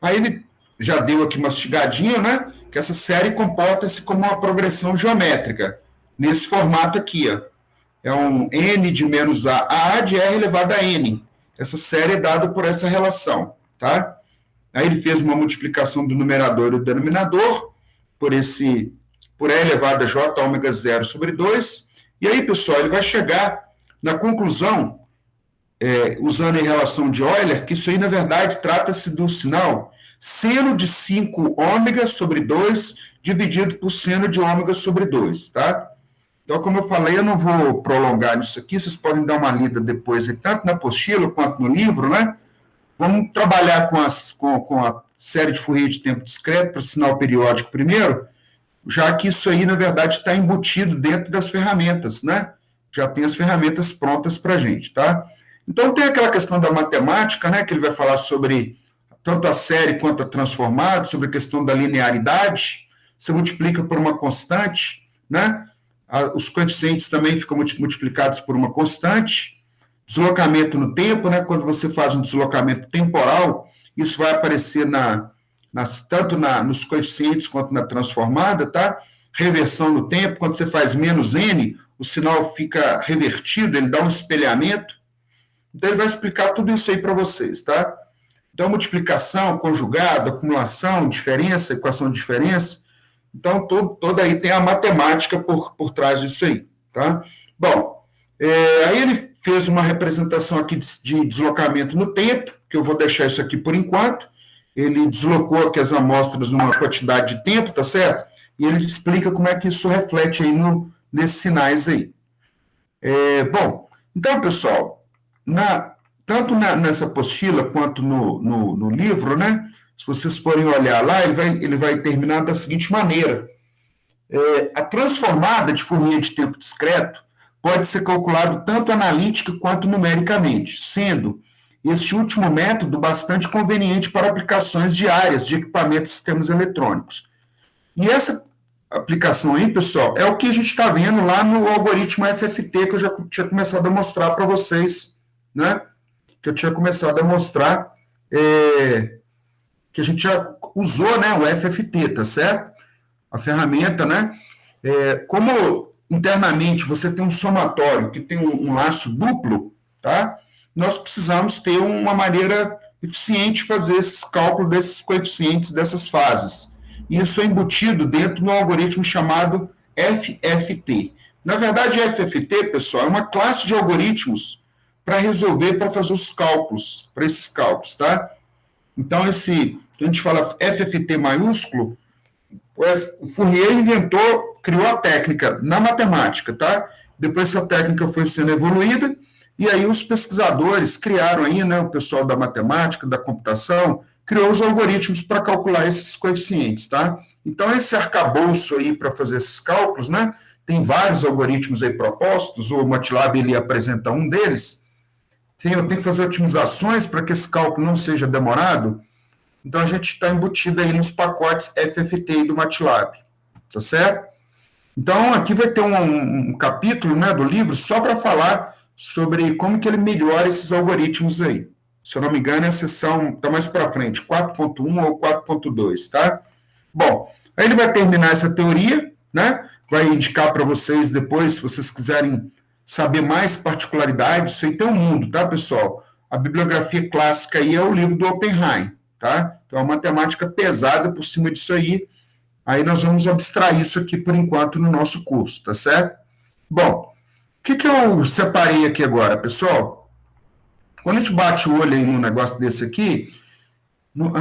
Aí ele já deu aqui uma mastigadinha, né? Que essa série comporta-se como uma progressão geométrica, nesse formato aqui, ó. É um n de menos a de r elevado a n. Essa série é dada por essa relação, tá? Aí ele fez uma multiplicação do numerador e do denominador por e elevado a j ômega 0 sobre 2. E aí, pessoal, ele vai chegar na conclusão, usando a relação de Euler, que isso aí, na verdade, trata-se do sinal seno de 5 ômega sobre 2 dividido por seno de ômega sobre 2, tá? Então, como eu falei, eu não vou prolongar isso aqui, vocês podem dar uma lida depois, tanto na apostila quanto no livro, né? Vamos trabalhar com a série de Fourier de tempo discreto para sinal periódico primeiro, já que isso aí, na verdade, está embutido dentro das ferramentas, né? Já tem as ferramentas prontas para a gente, tá? Então, tem aquela questão da matemática, né? Que ele vai falar sobre tanto a série quanto a transformada, sobre a questão da linearidade. Você multiplica por uma constante, né? Os coeficientes também ficam multiplicados por uma constante. Deslocamento no tempo, né? Quando você faz um deslocamento temporal, isso vai aparecer tanto nos coeficientes quanto na transformada, tá? Reversão no tempo, quando você faz menos n, o sinal fica revertido, ele dá um espelhamento. Então, ele vai explicar tudo isso aí para vocês, tá? Então, multiplicação, conjugado, acumulação, diferença, equação de diferença. Então, toda aí tem a matemática por trás disso aí, tá? Bom, aí ele fez uma representação aqui de deslocamento no tempo, que eu vou deixar isso aqui por enquanto. Ele deslocou aqui as amostras numa quantidade de tempo, tá certo? E ele explica como é que isso reflete aí nesses sinais aí. Bom, então, pessoal, tanto nessa apostila quanto no livro, né? Se vocês forem olhar lá, ele vai terminar da seguinte maneira. A transformada de Fourier de tempo discreto pode ser calculado tanto analítica quanto numericamente, sendo este último método bastante conveniente para aplicações diárias de equipamentos e sistemas eletrônicos. E essa aplicação aí, pessoal, é o que a gente está vendo lá no algoritmo FFT, que eu já tinha começado a mostrar para vocês, né? Que eu tinha começado a mostrar que a gente já usou, né, o FFT, tá certo? A ferramenta, né? Como internamente você tem um somatório que tem um laço duplo, tá? Nós precisamos ter uma maneira eficiente de fazer esses cálculos desses coeficientes, dessas fases. E isso é embutido dentro de um algoritmo chamado FFT. Na verdade, FFT, pessoal, é uma classe de algoritmos para resolver, para fazer os cálculos, para esses cálculos, tá? Então, a gente fala FFT maiúsculo, o Fourier criou a técnica na matemática, tá? Depois essa técnica foi sendo evoluída, e aí os pesquisadores criaram aí, né, o pessoal da matemática, da computação, criou os algoritmos para calcular esses coeficientes, tá? Então, esse arcabouço aí para fazer esses cálculos, né, tem vários algoritmos aí propostos, o MATLAB ele apresenta um deles. Eu tenho que fazer otimizações para que esse cálculo não seja demorado. Então, a gente está embutido aí nos pacotes FFT do MATLAB, tá certo? Então, aqui vai ter um capítulo, né, do livro só para falar sobre como que ele melhora esses algoritmos aí. Se eu não me engano, é a seção está mais para frente, 4.1 ou 4.2, tá? Bom, aí ele vai terminar essa teoria, né? Vai indicar para vocês depois, se vocês quiserem saber mais particularidades, isso aí tem um mundo, tá, pessoal? A bibliografia clássica aí é o livro do Oppenheim, tá? Então, é uma matemática pesada por cima disso aí. Aí nós vamos abstrair isso aqui por enquanto no nosso curso, tá certo? Bom, o que eu separei aqui agora, pessoal? Quando a gente bate o olho aí num negócio desse aqui, No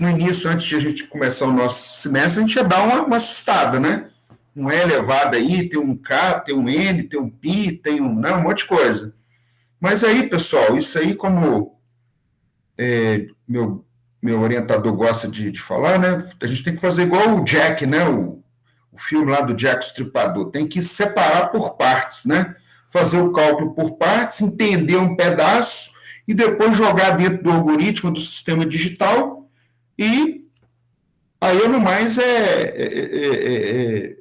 início, antes de a gente começar o nosso semestre, a gente ia dar uma assustada, né? Um E elevado aí, tem um K, tem um N, tem um Pi, tem né, um monte de coisa. Mas aí, pessoal, isso aí, como meu orientador gosta de falar, né? A gente tem que fazer igual o Jack, né? O filme lá do Jack o Estripador. Tem que separar por partes, né? Fazer o cálculo por partes, entender um pedaço e depois jogar dentro do algoritmo do sistema digital e aí, no mais, é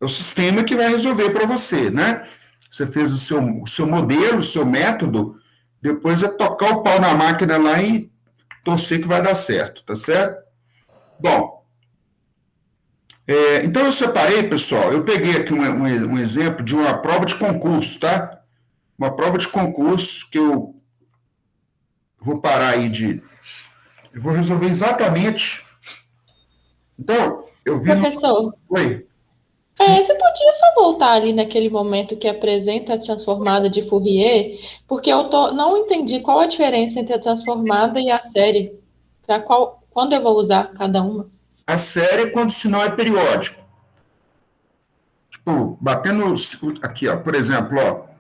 o sistema que vai resolver para você, né? Você fez o seu modelo, o seu método, depois é tocar o pau na máquina lá e torcer que vai dar certo, tá certo? Bom, então eu separei, pessoal, eu peguei aqui um exemplo de uma prova de concurso, tá? Uma prova de concurso que eu vou parar aí de... Eu vou resolver exatamente... Então, eu vi... Professor, Oi? Sim. você podia só voltar ali naquele momento que apresenta a transformada de Fourier, porque não entendi qual a diferença entre a transformada e a série, quando eu vou usar cada uma. A série é quando o sinal é periódico. Tipo, batendo aqui, ó, por exemplo, ó,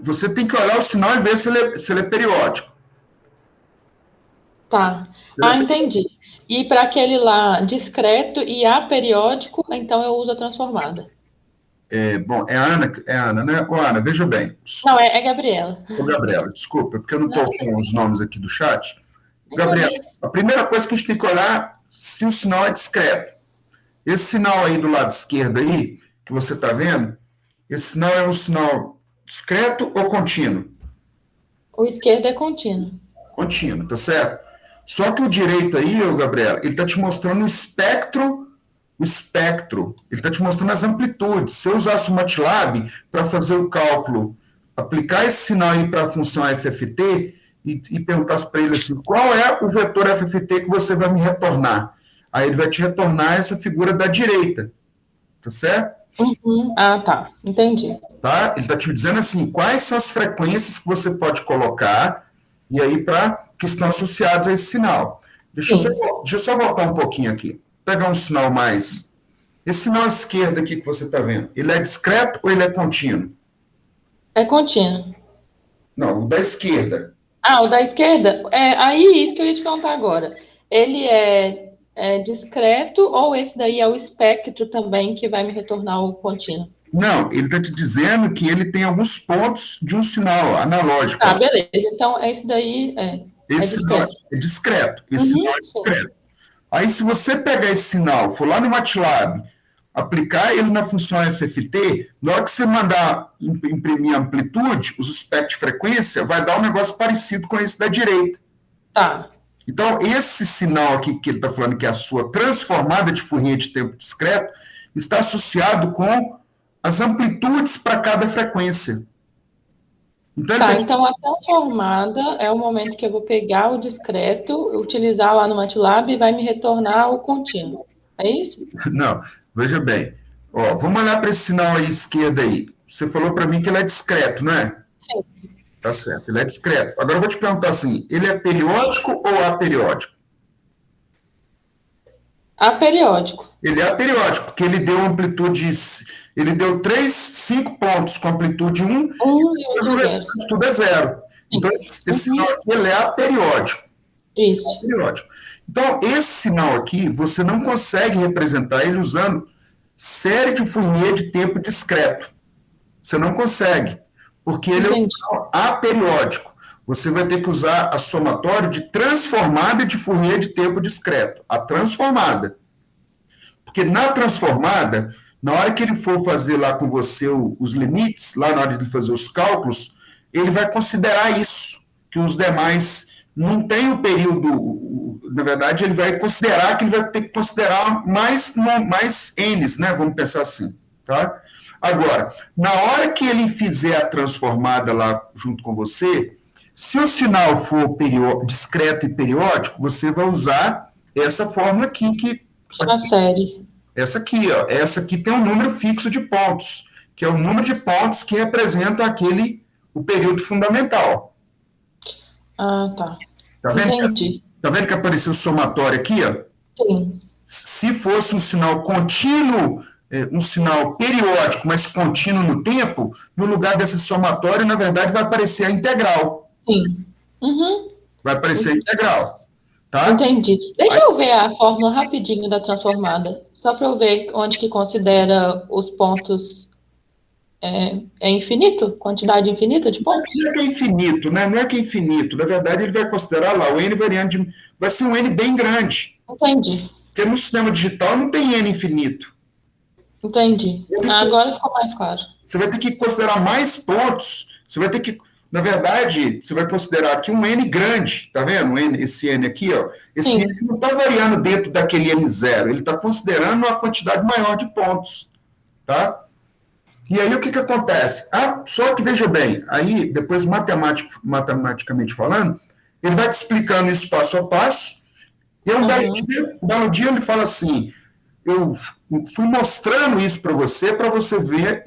você tem que olhar o sinal e ver se ele é periódico. Tá. Entendi. E para aquele lá discreto e aperiódico, então eu uso a transformada. Bom, é a Ana, né? Ô, Ana, veja bem. Não, é Gabriela. Ô, Gabriela, desculpa, porque eu não estou com os nomes aqui do chat. Gabriela, Não. a primeira coisa que a gente tem que olhar se o sinal é discreto. Esse sinal aí do lado esquerdo aí, que você está vendo, esse sinal é um sinal discreto ou contínuo? O esquerdo é contínuo. Contínuo, tá certo? Só que o direito aí, ô Gabriela, ele está te mostrando o espectro, ele está te mostrando as amplitudes. Se eu usasse o MATLAB para fazer o cálculo, aplicar esse sinal aí para a função FFT e perguntasse para ele assim, qual é o vetor FFT que você vai me retornar? Aí ele vai te retornar essa figura da direita, tá certo? Uhum. Tá. Entendi. Tá? Ele está te dizendo assim, quais são as frequências que você pode colocar e aí que estão associadas a esse sinal. Deixa eu só voltar um pouquinho aqui. Pegar um sinal mais... Esse sinal esquerdo aqui que você está vendo, ele é discreto ou ele é contínuo? É contínuo. Não, o da esquerda. O da esquerda? Aí isso que eu ia te perguntar agora. Ele é discreto ou esse daí é o espectro também que vai me retornar o contínuo? Não, ele está te dizendo que ele tem alguns pontos de um sinal analógico. Beleza. Então, esse daí Esse sinal é discreto. Esse sinal é discreto. Aí, se você pegar esse sinal, for lá no MATLAB, aplicar ele na função FFT, na hora que você mandar imprimir a amplitude, os espectros de frequência, vai dar um negócio parecido com esse da direita. Tá. Então, esse sinal aqui que ele está falando, que é a sua transformada de Fourier de tempo discreto, está associado com as amplitudes para cada frequência. Então a transformada é o momento que eu vou pegar o discreto, utilizar lá no MATLAB e vai me retornar o contínuo. É isso? Não, veja bem. Ó, vamos olhar para esse sinal aí esquerdo aí. Você falou para mim que ele é discreto, não é? Sim. Tá certo, ele é discreto. Agora eu vou te perguntar assim, ele é periódico ou aperiódico? Aperiódico. Ele é aperiódico, porque ele deu amplitude... Ele deu 5 pontos com amplitude 1, e o restante tudo é 0. Então, esse sinal aqui ele é aperiódico. Isso. Aperiódico. Então, esse sinal aqui, você não consegue representar ele usando série de Fourier de tempo discreto. Você não consegue, porque ele é um sinal aperiódico. Você vai ter que usar a somatória de transformada de Fourier de tempo discreto. A transformada. Porque na transformada... Na hora que ele for fazer lá com você os limites, lá na hora de fazer os cálculos, ele vai considerar isso, que os demais não têm o período, na verdade, ele vai considerar que ele vai ter que considerar mais N's, né? Vamos pensar assim, tá? Agora, na hora que ele fizer a transformada lá junto com você, se o sinal for discreto e periódico, você vai usar essa fórmula aqui. A série. Essa aqui, ó. Essa aqui tem um número fixo de pontos, que é o número de pontos que representa o período fundamental. Tá. Tá vendo? Entendi. Tá vendo que apareceu somatório aqui, ó? Sim. Se fosse um sinal contínuo, um sinal periódico, mas contínuo no tempo, no lugar desse somatório, na verdade, vai aparecer a integral. Sim. Uhum. Vai aparecer a integral, tá? Entendi. Deixa eu ver a fórmula rapidinho da transformada, só para eu ver onde que considera os pontos. É infinito? Quantidade infinita de pontos? Não é que é infinito, né? Não é que é infinito. Na verdade, ele vai considerar lá o n variando de... Vai ser um n bem grande. Entendi. Porque no sistema digital não tem n infinito. Entendi. Agora ficou mais claro. Você vai ter que considerar mais pontos. Você vai ter que... Na verdade, você vai considerar aqui um n grande. Tá vendo? Esse n aqui, ó. Esse Sim. n não está variando dentro daquele n0. Ele está considerando uma quantidade maior de pontos. Tá? E aí o que acontece? Só que veja bem, aí depois matematicamente falando, ele vai te explicando isso passo a passo, e um belo dia ele fala assim, eu fui mostrando isso para você ver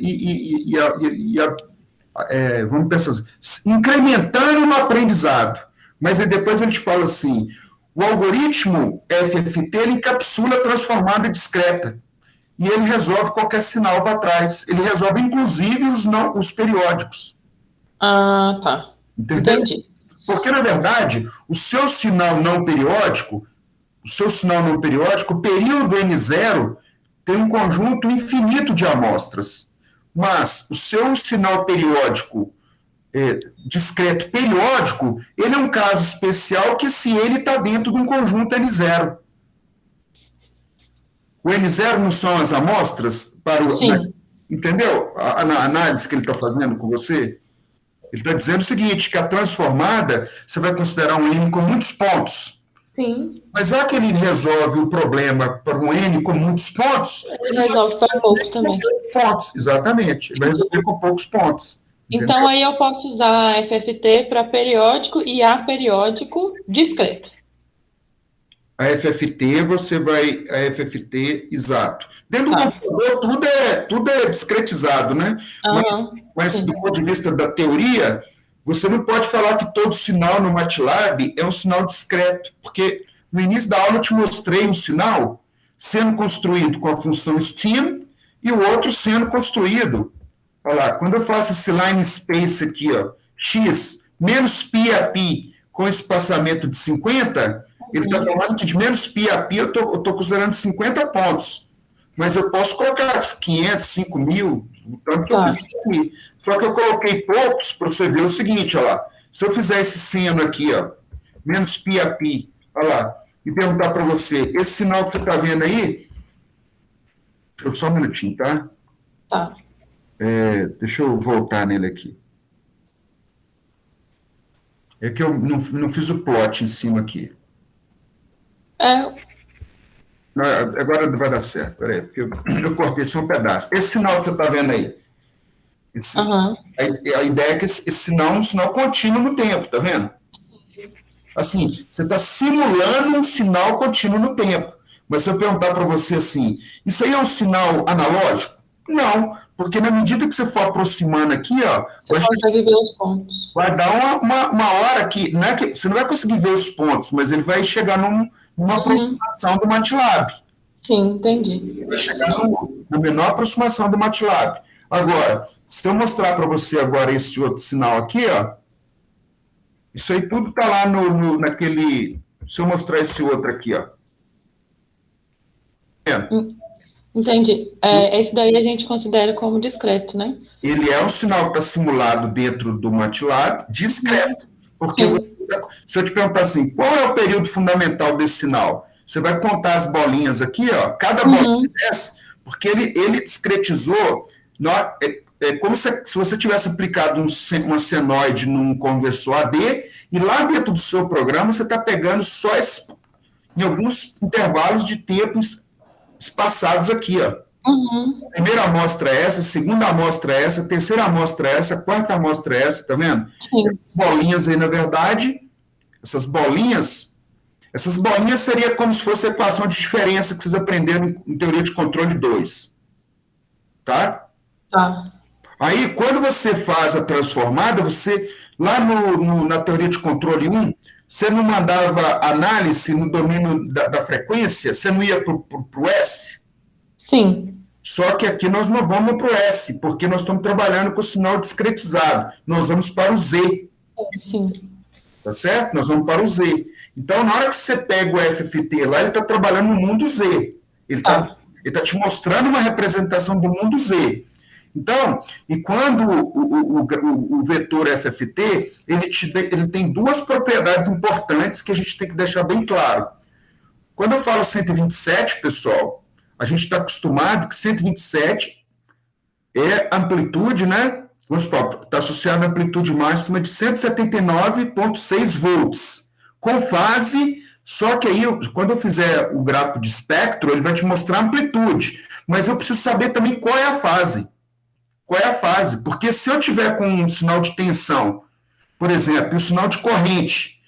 vamos pensar assim, incrementando no aprendizado. Mas aí depois ele te fala assim, o algoritmo FFT ele encapsula a transformada discreta. E ele resolve qualquer sinal para trás. Ele resolve, inclusive, os periódicos. Ah, tá. Entendeu? Entendi. Porque, na verdade, o seu sinal não periódico, o período N0, tem um conjunto infinito de amostras. Mas o seu sinal periódico, discreto periódico, ele é um caso especial que se ele está dentro de um conjunto N0. O N0 não são as amostras para o... Sim. Entendeu? A análise que ele está fazendo com você. Ele está dizendo o seguinte, que a transformada, você vai considerar um N com muitos pontos. Sim. Mas já que ele resolve o problema para um N com muitos pontos... Ele resolve para poucos também. Pontos, exatamente. Ele vai resolver com poucos pontos. Entendeu? Então, aí eu posso usar FFT para periódico e aperiódico discreto. A FFT, a FFT, exato. Dentro do computador, tudo é discretizado, né? Mas do ponto de vista da teoria, você não pode falar que todo sinal no MATLAB é um sinal discreto, porque no início da aula eu te mostrei um sinal sendo construído com a função stem e o outro sendo construído. Olha lá, quando eu faço esse line space aqui, ó, x menos pi a pi com espaçamento de 50... Ele está falando que de menos pi a pi eu estou considerando 50 pontos. Mas eu posso colocar 500, 5.000, o tanto que eu quiser aqui. Só que eu coloquei poucos para você ver o seguinte, olha lá. Se eu fizer esse seno aqui, ó, menos pi a pi, olha lá, e perguntar para você, esse sinal que você está vendo aí, só um minutinho, tá? Tá. Deixa eu voltar nele aqui. É que eu não fiz o plot em cima aqui. Agora vai dar certo, peraí, porque eu cortei só um pedaço. Esse sinal que você está vendo aí, a ideia é que esse sinal é um sinal contínuo no tempo, tá vendo? Assim, você está simulando um sinal contínuo no tempo. Mas se eu perguntar para você assim, isso aí é um sinal analógico? Não, porque na medida que você for aproximando aqui, ó, você consegue ver os pontos. Vai dar uma hora que, não é que você não vai conseguir ver os pontos, mas ele vai chegar numa aproximação do MATLAB. Sim, entendi. Vai chegar na menor aproximação do MATLAB. Agora, se eu mostrar para você agora esse outro sinal aqui, ó, isso aí tudo está lá naquele... Se eu mostrar esse outro aqui, ó. Entendi. Esse daí a gente considera como discreto, né? Ele é um sinal que está simulado dentro do MATLAB, discreto. Porque se eu te perguntar assim, qual é o período fundamental desse sinal? Você vai contar as bolinhas aqui, ó, cada bolinha dessa, porque ele discretizou, como se você tivesse aplicado uma senoide num conversor AD, e lá dentro do seu programa você está pegando só em alguns intervalos de tempo espaçados aqui, ó. A primeira amostra é essa, a segunda amostra é essa, a terceira amostra é essa, a quarta amostra é essa, tá vendo? Sim. Bolinhas aí, na verdade, essas bolinhas seria como se fosse a equação de diferença que vocês aprenderam em teoria de controle 2. Tá? Tá. Aí, quando você faz a transformada, você, lá na teoria de controle 1, Você não mandava análise no domínio da frequência? Você não ia para o S? Sim. Só que aqui nós não vamos para o S, porque nós estamos trabalhando com o sinal discretizado. Nós vamos para o Z. Sim. Tá certo? Nós vamos para o Z. Então, na hora que você pega o FFT lá, ele está trabalhando no mundo Z. Ele está te mostrando uma representação do mundo Z. Então, e quando o vetor FFT, ele tem duas propriedades importantes que a gente tem que deixar bem claro. Quando eu falo 127, pessoal, a gente está acostumado que 127 é amplitude, né? Vamos supor, está associado à amplitude máxima de 179,6 volts, com fase, só que aí, quando eu fizer o gráfico de espectro, ele vai te mostrar a amplitude, mas eu preciso saber também qual é a fase. Qual é a fase? Porque se eu tiver com um sinal de tensão, por exemplo, e o sinal de corrente,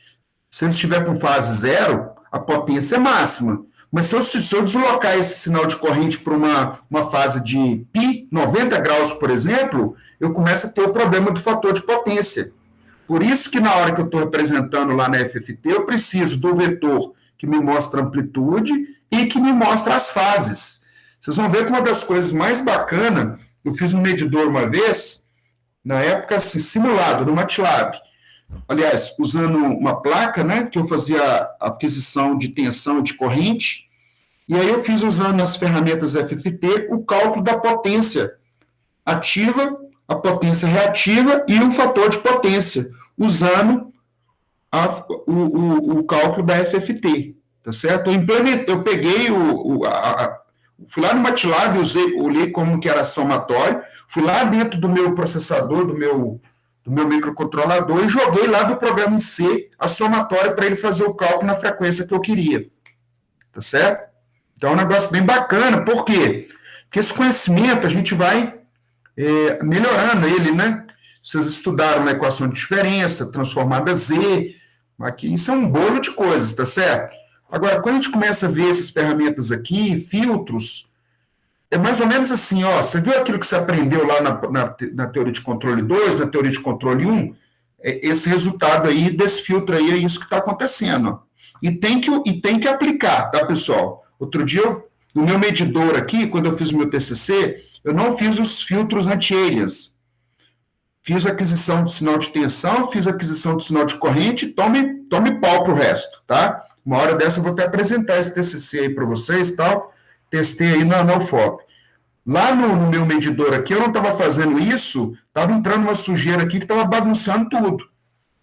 se ele estiver com fase zero, a potência é máxima. Mas se eu deslocar esse sinal de corrente para uma fase de π, 90 graus, por exemplo, eu começo a ter o problema do fator de potência. Por isso que na hora que eu estou representando lá na FFT, eu preciso do vetor que me mostra a amplitude e que me mostra as fases. Vocês vão ver que uma das coisas mais bacanas, eu fiz um medidor uma vez, na época assim, simulado, no MATLAB. Aliás, usando uma placa, né, que eu fazia a aquisição de tensão e de corrente, e aí eu fiz, usando as ferramentas FFT, o cálculo da potência ativa, a potência reativa e um fator de potência, usando o cálculo da FFT, tá certo? Eu peguei fui lá no MATLAB, olhei como que era somatório, fui lá dentro do meu processador, do meu microcontrolador, e joguei lá do programa em C a somatória para ele fazer o cálculo na frequência que eu queria. Tá certo? Então é um negócio bem bacana. Por quê? Porque esse conhecimento a gente vai melhorando ele, né? Vocês estudaram a equação de diferença, transformada Z, aqui, isso é um bolo de coisas, tá certo? Agora, quando a gente começa a ver essas ferramentas aqui, filtros, é mais ou menos assim, ó, você viu aquilo que você aprendeu lá na teoria de controle 2, na teoria de controle 1? Esse resultado aí, desse filtro aí, é isso que está acontecendo. Ó. E tem que aplicar, tá, pessoal? Outro dia, no meu medidor aqui, quando eu fiz o meu TCC, eu não fiz os filtros anti-alias. Fiz aquisição de sinal de tensão, fiz aquisição de sinal de corrente, tome pau para o resto, tá? Uma hora dessa eu vou até apresentar esse TCC aí para vocês, tal. Testei aí na UFOP. Lá no meu medidor aqui, eu não estava fazendo isso, estava entrando uma sujeira aqui que estava bagunçando tudo.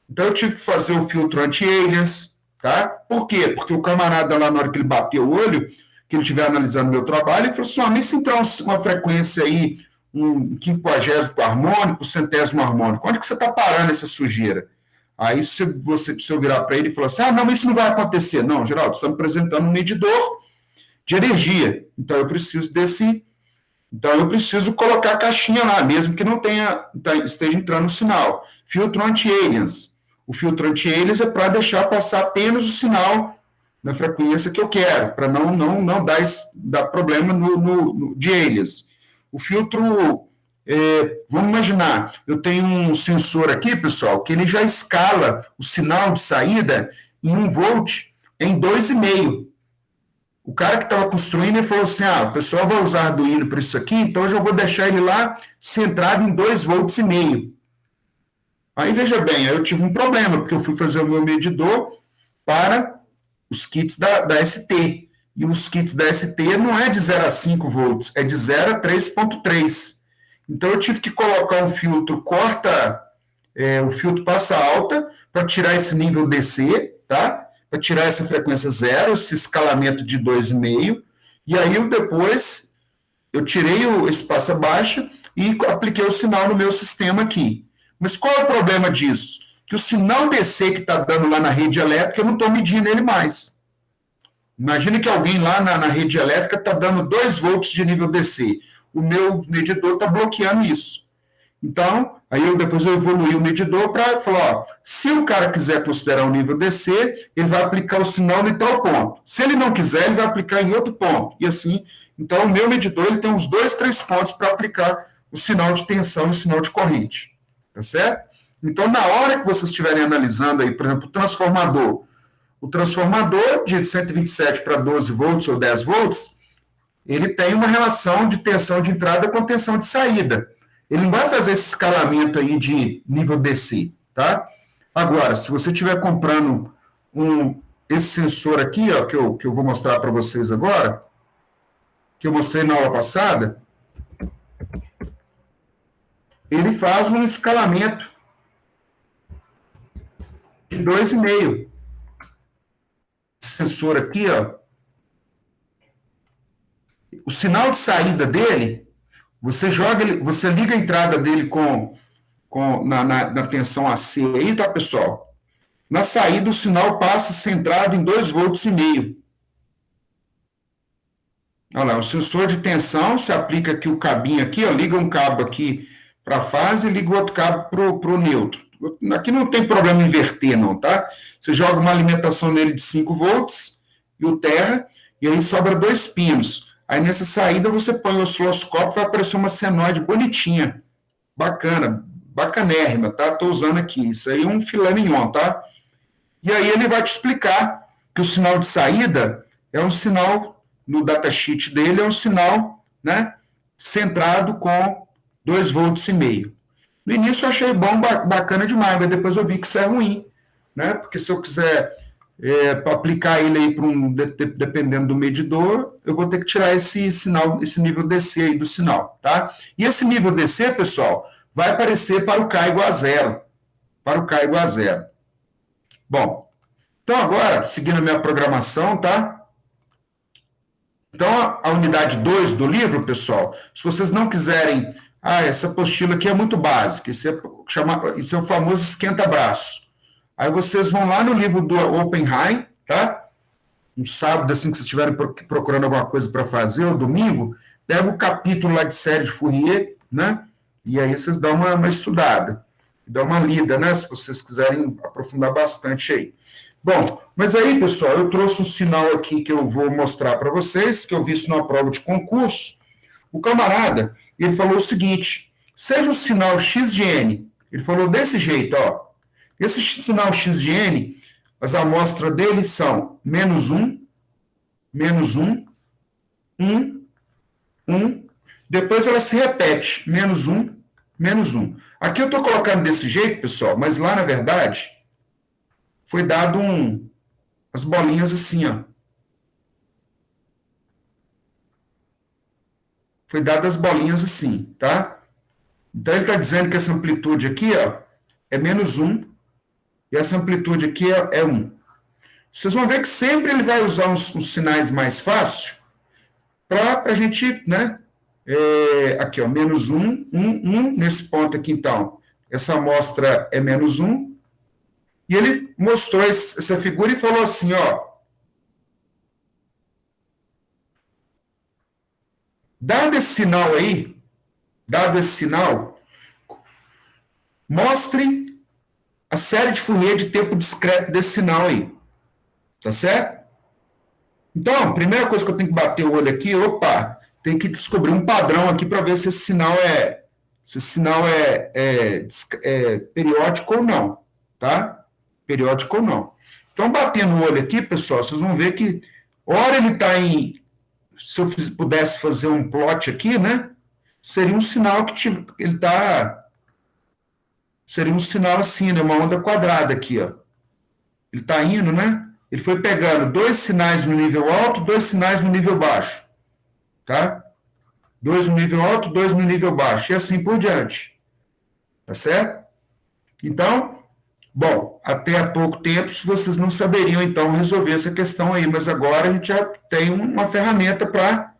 Então, eu tive que fazer o filtro anti-alias, tá? Por quê? Porque o camarada lá, na hora que ele bateu o olho, que ele estiver analisando o meu trabalho, ele falou assim, mas se entrar uma frequência aí, um 50º harmônico, 100º harmônico, onde que você está parando essa sujeira? Aí, se eu virar para ele e falar assim, não, mas isso não vai acontecer. Não, Geraldo, estou me apresentando um medidor de energia. Então, eu preciso colocar a caixinha lá, mesmo que não esteja entrando o sinal. Filtro anti-alias. O filtro anti-alias é para deixar passar apenas o sinal na frequência que eu quero, para não dar problema de alias. O filtro, vamos imaginar, eu tenho um sensor aqui, pessoal, que ele já escala o sinal de saída em 1 volt em 2,5. O cara que estava construindo, ele falou assim, o pessoal vai usar Arduino para isso aqui, então eu já vou deixar ele lá centrado em 2,5 volts. Aí, veja bem, aí eu tive um problema, porque eu fui fazer o meu medidor para os kits da ST. E os kits da ST não é de 0 a 5 volts, é de 0 a 3,3. Então, eu tive que colocar um filtro, o filtro passa alta, para tirar esse nível DC, tá? Para tirar essa frequência zero, esse escalamento de 2,5, e aí depois eu tirei esse passa baixa e apliquei o sinal no meu sistema aqui. Mas qual é o problema disso? Que o sinal DC que está dando lá na rede elétrica, eu não estou medindo ele mais. Imagine que alguém lá na rede elétrica está dando 2 volts de nível DC. O meu medidor está bloqueando isso. Então, aí depois eu evoluí o medidor para falar, se o cara quiser considerar o nível DC, ele vai aplicar o sinal em tal ponto. Se ele não quiser, ele vai aplicar em outro ponto. E assim, então o meu medidor ele tem uns 2, 3 pontos para aplicar o sinal de tensão e o sinal de corrente. Tá certo? Então, na hora que vocês estiverem analisando aí, por exemplo, o transformador de 127 para 12 volts ou 10 volts, ele tem uma relação de tensão de entrada com tensão de saída. Ele não vai fazer esse escalamento aí de nível DC, tá? Agora, se você estiver comprando esse sensor aqui, ó, que eu vou mostrar para vocês agora, que eu mostrei na aula passada, ele faz um escalamento de 2,5. Esse sensor aqui, ó, o sinal de saída dele, você liga a entrada dele na tensão AC aí, tá, pessoal? Na saída, o sinal passa centrado em 2,5 volts. Olha lá, o sensor de tensão, você aplica aqui o cabinho aqui, ó, liga um cabo aqui para a fase e liga o outro cabo para o neutro. Aqui não tem problema inverter, não, tá? Você joga uma alimentação nele de 5 volts e o terra, e aí sobra 2 pinos. Aí nessa saída você põe o osciloscópio, vai aparecer uma senoide bonitinha. Bacana, bacanérrima, tá? Estou usando aqui. Isso aí é um filé mignon, tá? E aí ele vai te explicar que o sinal de saída é um sinal, no datasheet dele, é um sinal, né, centrado com 2,5 volts. No início eu achei bom, bacana demais, mas depois eu vi que isso é ruim, né? Porque se eu quiser aplicar ele aí dependendo do medidor, eu vou ter que tirar esse sinal, esse nível DC aí do sinal, tá? E esse nível DC, pessoal, vai aparecer para o K igual a zero. Para o K igual a zero. Bom, então agora, seguindo a minha programação, tá? Então, a unidade 2 do livro, pessoal, se vocês não quiserem, essa apostila aqui é muito básica, isso é o famoso esquenta-braço. Aí vocês vão lá no livro do Oppenheim, tá? Um sábado, assim, que vocês estiverem procurando alguma coisa para fazer, ou domingo, pega o capítulo lá de série de Fourier, né? E aí vocês dão uma estudada, dão uma lida, né? Se vocês quiserem aprofundar bastante aí. Bom, mas aí, pessoal, eu trouxe um sinal aqui que eu vou mostrar para vocês, que eu vi isso numa prova de concurso. O camarada, ele falou o seguinte, seja o sinal x de n, ele falou desse jeito, ó, esse sinal x de n, as amostras dele são -1, -1, 1, 1, depois ela se repete, -1, -1. Aqui eu estou colocando desse jeito, pessoal, mas lá, na verdade, foi dado as bolinhas assim, ó. Foi dado as bolinhas assim, tá? Então, ele está dizendo que essa amplitude aqui, ó, é -1, e essa amplitude aqui é 1. Vocês vão ver que sempre ele vai usar uns sinais mais fáceis para a gente, né? Aqui, ó, -1, 1, 1, nesse ponto aqui, então, essa amostra é -1, e ele mostrou essa figura e falou assim, ó, dado esse sinal, mostre a série de Fourier de tempo discreto desse sinal aí, tá certo? Então, a primeira coisa que eu tenho que bater o olho aqui, tem que descobrir um padrão aqui para ver se esse sinal é periódico ou não, tá? Periódico ou não. Então, batendo o olho aqui, pessoal, vocês vão ver que, ora ele está se eu pudesse fazer um plot aqui, né, seria um sinal que ele está, seria um sinal assim, né, uma onda quadrada aqui, ó. Ele está indo, né, ele foi pegando 2 sinais no nível alto, 2 sinais no nível baixo, tá? 2 no nível alto, 2 no nível baixo, e assim por diante, tá certo? Então, bom, até há pouco tempo vocês não saberiam, então, resolver essa questão aí, mas agora a gente já tem uma ferramenta para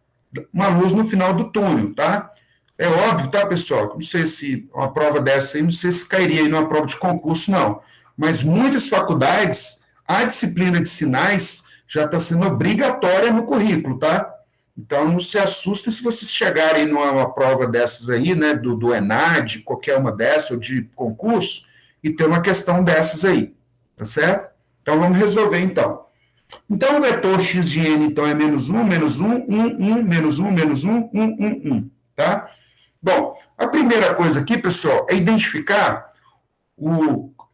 uma luz no final do túnel, tá? É óbvio, tá, pessoal? Não sei se uma prova dessa aí, não sei se cairia aí numa prova de concurso, não. Mas muitas faculdades, a disciplina de sinais já está sendo obrigatória no currículo, tá? Então, não se assustem se vocês chegarem numa prova dessas aí, né, do ENAD, qualquer uma dessas, ou de concurso, e ter uma questão dessas aí, tá certo? Então, vamos resolver, então. Então, o vetor x de n, então, é -1, -1, 1, 1, -1, -1, 1, 1, 1, tá? Bom, a primeira coisa aqui, pessoal, é identificar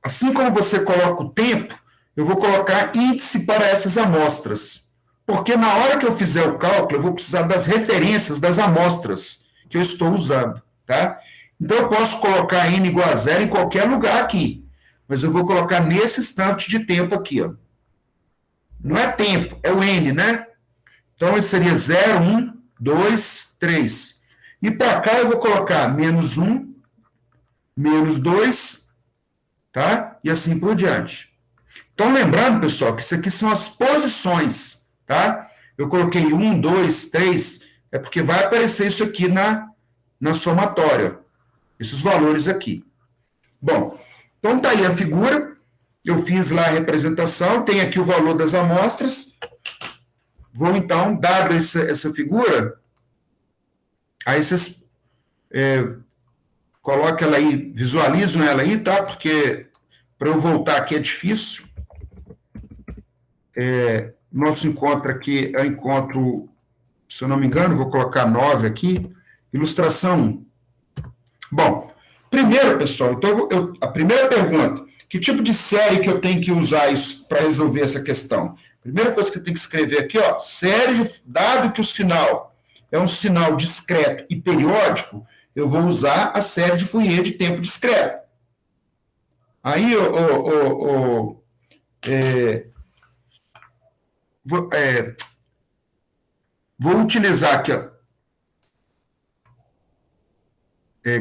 Assim como você coloca o tempo, eu vou colocar índice para essas amostras. Porque na hora que eu fizer o cálculo, eu vou precisar das referências das amostras que eu estou usando, tá? Então, eu posso colocar n igual a zero em qualquer lugar aqui, mas eu vou colocar nesse instante de tempo aqui, ó. Não é tempo, é o n, né? Então, esse seria 0, 1, 2, 3. E para cá eu vou colocar menos 1, menos 2, tá? E assim por diante. Então, lembrando, pessoal, que isso aqui são as posições, tá? Eu coloquei 1, 2, 3, é porque vai aparecer isso aqui na somatória, esses valores aqui. Bom, então tá aí a figura, eu fiz lá a representação, tem aqui o valor das amostras, vou então, dado essa figura, aí vocês colocam ela aí, visualizam ela aí, tá? Porque para eu voltar aqui é difícil. Nosso encontro aqui é encontro, se eu não me engano, vou colocar 9 aqui, ilustração 1. Bom, primeiro, pessoal, então a primeira pergunta, que tipo de série que eu tenho que usar isso para resolver essa questão? Primeira coisa que eu tenho que escrever aqui, ó, dado que o sinal é um sinal discreto e periódico, eu vou usar a série de Fourier de tempo discreto. Aí, vou utilizar aqui, ó,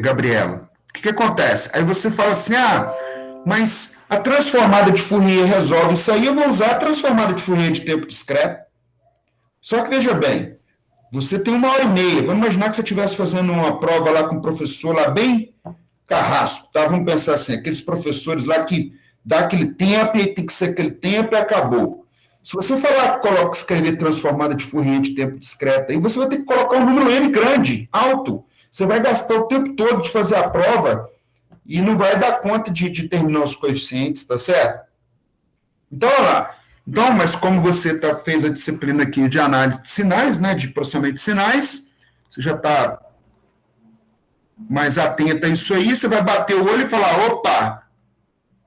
Gabriela. O que acontece? Aí você fala assim, mas a transformada de Fourier resolve isso aí, eu vou usar a transformada de Fourier de tempo discreto. Só que, veja bem, você tem 1h30, vamos imaginar que você estivesse fazendo uma prova lá com um professor lá bem carrasco, tá? Vamos pensar assim, aqueles professores lá que dá aquele tempo e tem que ser aquele tempo e acabou. Se você escrever transformada de Fourier de tempo discreto, aí você vai ter que colocar um número n grande, alto. Você vai gastar o tempo todo de fazer a prova e não vai dar conta de terminar os coeficientes, tá certo? Então, olha lá. Então, mas como você fez a disciplina aqui de análise de sinais, né, de processamento de sinais, você já está mais atento a isso aí, você vai bater o olho e falar, opa,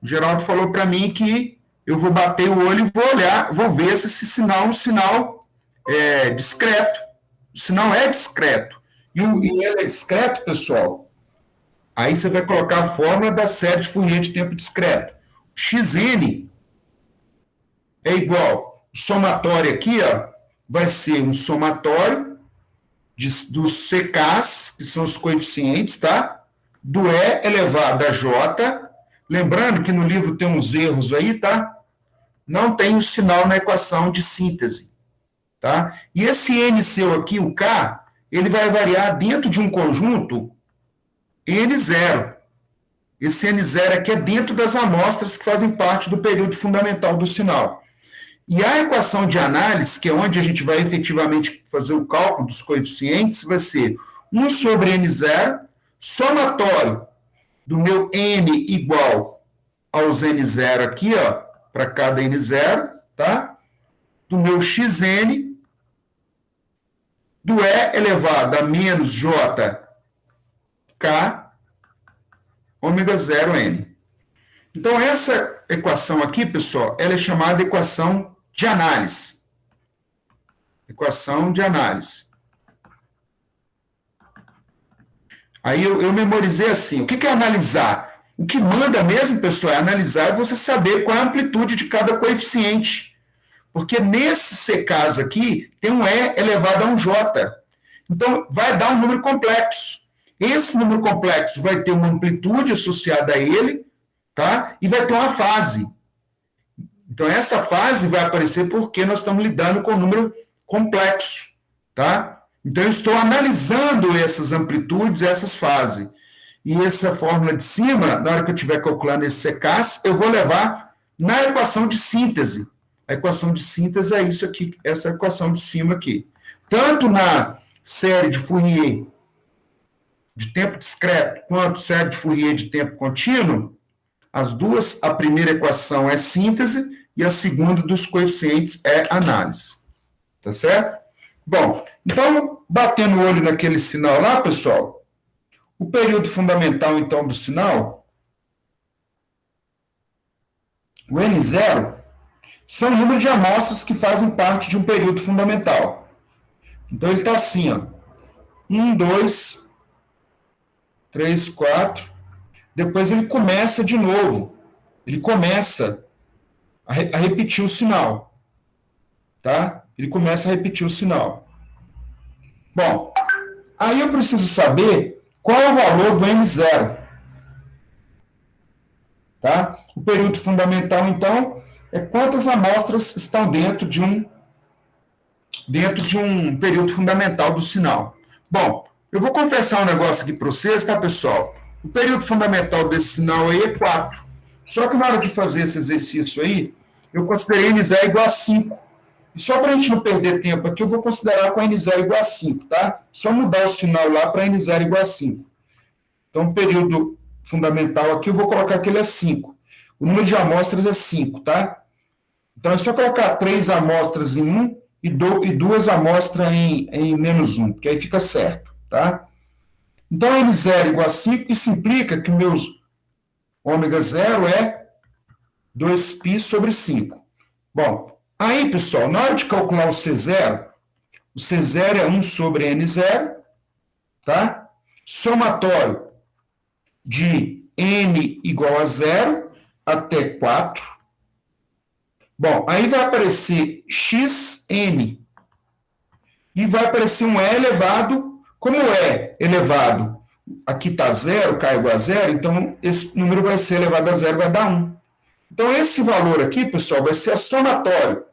o Geraldo falou para mim que eu vou bater o olho e vou olhar, vou ver se esse sinal é um sinal discreto. O sinal é discreto. E ele é discreto, pessoal. Aí você vai colocar a fórmula da série de Fourier de tempo discreto. Xn é igual, o somatório aqui, ó, vai ser um somatório dos CKs, que são os coeficientes, tá? Do E elevado a J. Lembrando que no livro tem uns erros aí, tá? Não tem o sinal na equação de síntese, tá? E esse N seu aqui, o K, ele vai variar dentro de um conjunto N0. Esse N0 aqui é dentro das amostras que fazem parte do período fundamental do sinal. E a equação de análise, que é onde a gente vai efetivamente fazer o cálculo dos coeficientes, vai ser 1 sobre N0, somatório do meu N igual aos N0 aqui, ó, para cada N0, tá? Do meu Xn, do E elevado a menos JK, ômega 0 N. Então, essa equação aqui, pessoal, ela é chamada equação de análise. Equação de análise. Aí eu memorizei assim, o que é analisar? O que manda mesmo, pessoal, é analisar e você saber qual é a amplitude de cada coeficiente. Porque nesses CKs aqui, tem um E elevado a um J. Então, vai dar um número complexo. Esse número complexo vai ter uma amplitude associada a ele, tá? E vai ter uma fase. Então, essa fase vai aparecer porque nós estamos lidando com um número complexo, tá? Então, eu estou analisando essas amplitudes, essas fases. E essa fórmula de cima, na hora que eu estiver calculando esses CKs, eu vou levar na equação de síntese. A equação de síntese é isso aqui, essa equação de cima aqui. Tanto na série de Fourier de tempo discreto, quanto série de Fourier de tempo contínuo, as duas, a primeira equação é síntese e a segunda dos coeficientes é análise. Tá certo? Bom, então, batendo o olho naquele sinal lá, pessoal, o período fundamental, então, do sinal O N0 são o número de amostras que fazem parte de um período fundamental. Então, ele está assim, ó. 1, 2, 3, 4. Depois ele começa de novo. Ele começa a repetir o sinal. Tá? Ele começa a repetir o sinal. Bom, aí eu preciso saber qual é o valor do N0. Tá? O período fundamental, então, é quantas amostras estão dentro de um período fundamental do sinal. Bom, eu vou confessar um negócio aqui para vocês, tá, pessoal? O período fundamental desse sinal aí é 4. Só que na hora de fazer esse exercício aí, eu considerei N0 igual a 5. E só para a gente não perder tempo aqui, eu vou considerar com N0 igual a 5, tá? Só mudar o sinal lá para N0 igual a 5. Então, o período fundamental aqui, eu vou colocar que ele é 5. O número de amostras é 5, tá? Então, é só colocar 3 amostras em 1 e 2 amostras em menos 1, que aí fica certo, tá? Então, N0 igual a 5, isso implica que o meu ômega 0 é 2π sobre 5. Bom, aí, pessoal, na hora de calcular o C0 é 1 sobre N0, tá? Somatório de N igual a 0 até 4. Bom, aí vai aparecer xn e vai aparecer um E elevado. Como é elevado, aqui está 0, K igual a 0, então esse número vai ser elevado a 0, vai dar 1. Então, esse valor aqui, pessoal, vai ser a somatório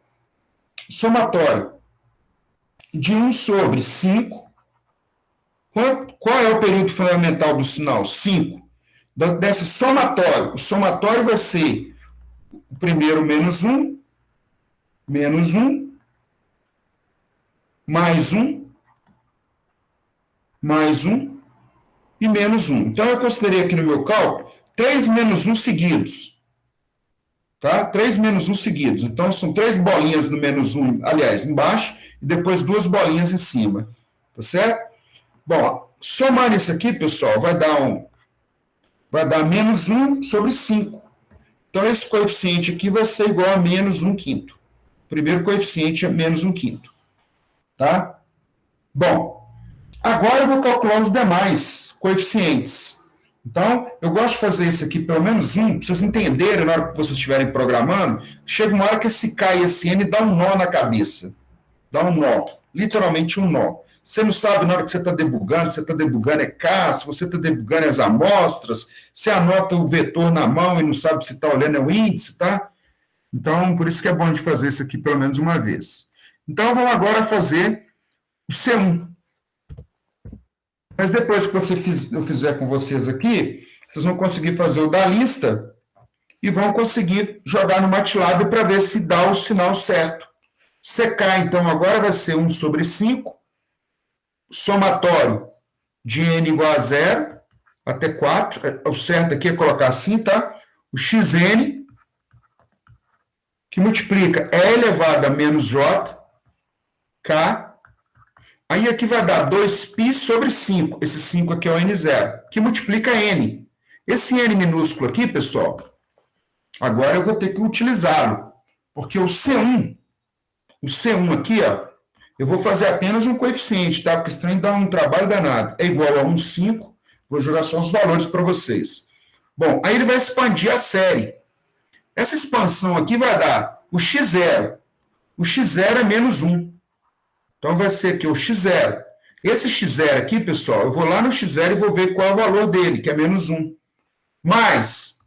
de 1 sobre 5. Qual é o período fundamental do sinal? 5. Desse somatório, o somatório vai ser o primeiro menos 1, mais 1, mais 1 e menos 1. Então, eu considerei aqui no meu cálculo 3 menos 1 seguidos. Tá? 3 menos 1 seguidos. Então, são 3 bolinhas no menos 1, aliás, embaixo, e depois 2 bolinhas em cima. Tá certo? Bom, somando isso aqui, pessoal, vai dar menos 1 sobre 5. Então, esse coeficiente aqui vai ser igual a menos 1/5. O primeiro coeficiente é menos 1/5. Tá? Bom, agora eu vou calcular os demais coeficientes. Então, eu gosto de fazer isso aqui, pelo menos um, para vocês entenderem, na hora que vocês estiverem programando, chega uma hora que esse K e esse N dá um nó na cabeça. Dá um nó, literalmente um nó. Você não sabe na hora que você está debugando, se você está debugando é K, se você está debugando é as amostras, você anota o vetor na mão e não sabe se está olhando é o índice, tá? Então, por isso que é bom de fazer isso aqui pelo menos uma vez. Então, vamos agora fazer o C1. Mas depois que eu fizer com vocês aqui, vocês vão conseguir fazer o da lista e vão conseguir jogar no MATLAB para ver se dá o sinal certo. CK, então, agora vai ser 1 sobre 5, somatório de N igual a 0 até 4, o certo aqui é colocar assim, tá? O xn, que multiplica E elevado a menos J, K. Aí aqui vai dar 2π sobre 5. Esse 5 aqui é o N0, que multiplica N. Esse N minúsculo aqui, pessoal, agora eu vou ter que utilizá-lo. Porque o C1 aqui, ó, eu vou fazer apenas um coeficiente, tá? Porque senão dá um trabalho danado. É igual a 1,5. Vou jogar só os valores para vocês. Bom, aí ele vai expandir a série. Essa expansão aqui vai dar o x0. O x0 é menos 1. Então, vai ser aqui o x0. Esse x0 aqui, pessoal, eu vou lá no x0 e vou ver qual é o valor dele, que é menos 1. Mais.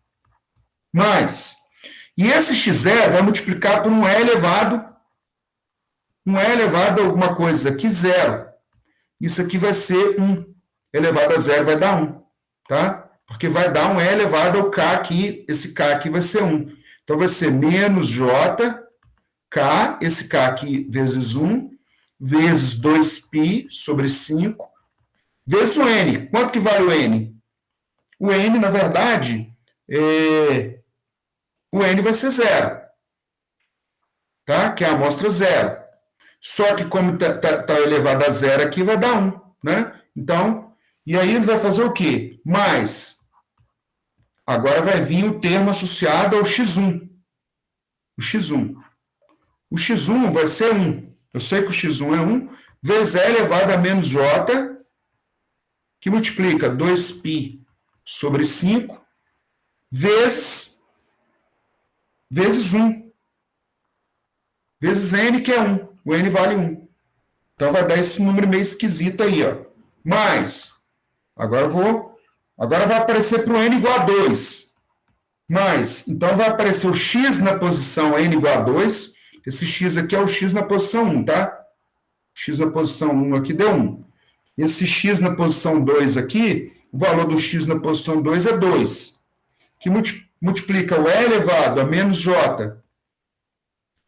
E esse x0 vai multiplicar por um E elevado a alguma coisa aqui, 0. Isso aqui vai ser 1. Elevado a 0 vai dar 1. Tá? Porque vai dar um E elevado ao K aqui, esse K aqui vai ser 1. Então, vai ser menos J, K, esse K aqui vezes 1, vezes 2π sobre 5, vezes o N. Quanto que vale o N? O N, na verdade, o N vai ser 0. Tá? Que é a amostra 0. Só que como está elevado a 0 aqui, vai dar 1. Né? Então, e aí ele vai fazer o quê? Mais. Agora vai vir o termo associado ao x1. o x1. O x1 vai ser 1. Eu sei que o x1 é 1, vezes E elevado a menos J, que multiplica 2π sobre 5, vezes 1. Vezes N, que é 1. O N vale 1. Então, vai dar esse número meio esquisito aí, ó. Mas, agora vai aparecer para o N igual a 2. Mas, então vai aparecer o X na posição N igual a 2. Esse X aqui é o X na posição 1, tá? X na posição 1 aqui deu 1. Esse X na posição 2 aqui, o valor do X na posição 2 é 2. Que multiplica o E elevado a menos J,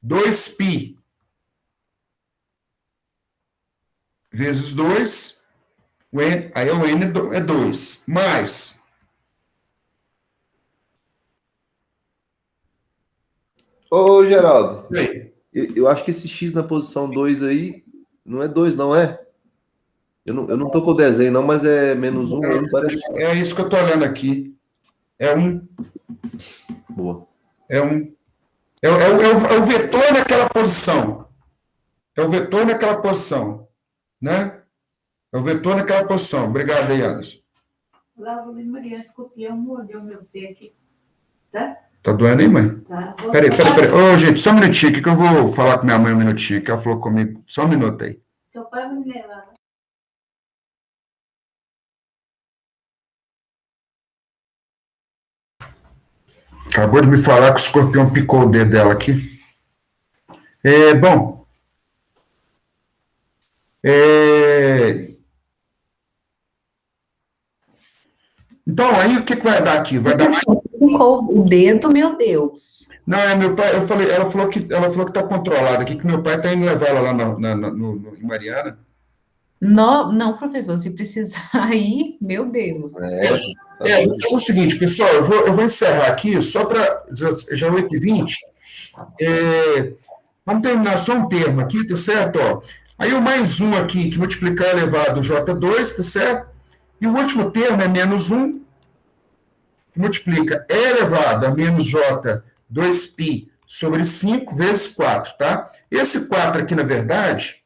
2π, vezes 2, aí o N é 2, mais... Ô, Geraldo, E aí? eu acho que esse X na posição 2 aí, não é 2, não é? Eu não tô com o desenho, não, mas é menos 1, não parece? É isso que eu estou olhando aqui. É 1. Boa. É 1. É o vetor naquela posição. É o vetor naquela posição. Né? É o vetor naquela posição. Obrigado aí, Anderson. Laura Maria, escutei, mordeu meu pé aqui. Tá? Tá doendo aí, mãe? Tá. Peraí. Ô, gente, só um minutinho aqui que eu vou falar com minha mãe um minutinho, que ela falou comigo. Só um minuto aí. Seu pai vai me levar. Acabou de me falar que o escorpião picou o dedo dela aqui. Bom. Então, aí o que vai dar aqui? Vai dar... Você ficou o dedo, meu Deus. Não, é meu pai, ela falou que está controlado aqui, que meu pai está indo levar ela lá em Mariana. Não, professor, se precisar ir, meu Deus. Vou fazer o seguinte, pessoal, eu vou encerrar aqui, só para, já é 8h20, vamos terminar só um termo aqui, tá certo? Ó, aí o mais 1 aqui, que multiplicar elevado J2, tá certo? E o último termo é menos 1, que multiplica E elevado a menos J, 2π sobre 5 vezes 4, tá? Esse 4 aqui, na verdade,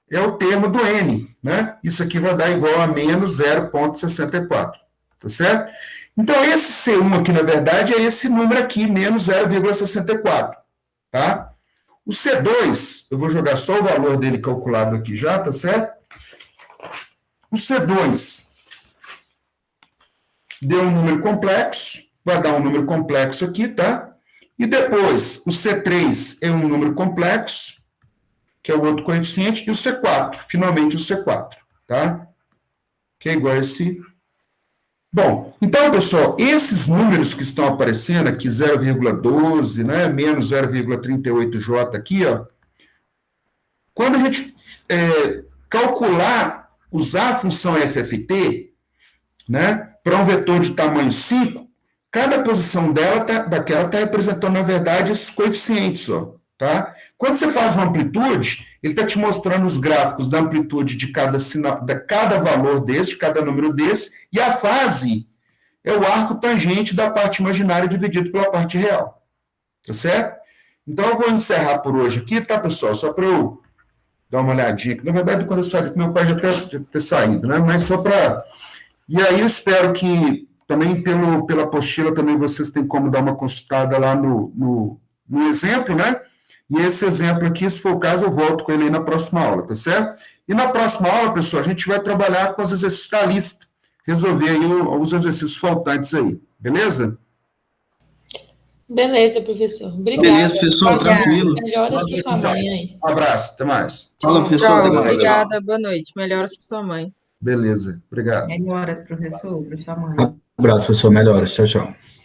é o termo do N, né? Isso aqui vai dar igual a menos 0,64, tá certo? Então, esse C1 aqui, na verdade, é esse número aqui, menos 0,64, tá? O C2, eu vou jogar só o valor dele calculado aqui já, tá certo? O C2 deu um número complexo, vai dar um número complexo aqui, tá? E depois, o C3 é um número complexo, que é o outro coeficiente, e o C4, finalmente o C4, tá? Que é igual a esse. Bom, então, pessoal, esses números que estão aparecendo aqui, 0,12, né, menos 0,38J aqui, ó, quando a gente calcular, usar a função FFT, né, para um vetor de tamanho 5, cada posição daquela está representando, na verdade, esses coeficientes, ó, tá? Quando você faz uma amplitude, ele está te mostrando os gráficos da amplitude de cada valor desse, de cada número desse, e a fase é o arco tangente da parte imaginária dividido pela parte real, tá certo? Então, eu vou encerrar por hoje aqui, tá, pessoal? Só para eu dar uma olhadinha aqui. Na verdade, quando eu saí aqui, meu pai já ter saído, né? Mas só para... E aí eu espero que também pela apostila também vocês têm como dar uma consultada lá no exemplo, né? E esse exemplo aqui, se for o caso, eu volto com ele aí na próxima aula, tá certo? E na próxima aula, pessoal, a gente vai trabalhar com os exercícios da lista, resolver aí os exercícios faltantes aí, beleza? Beleza, professor. Obrigada. Beleza, professor, tranquilo. Melhoras para sua mãe aí. Um abraço, até mais. Fala, professor. Tchau, Até mais. obrigada, boa noite. Melhoras para sua mãe. Beleza, obrigado. Melhoras, professor, para sua mãe. Um abraço, professor. Melhoras. Tchau, tchau.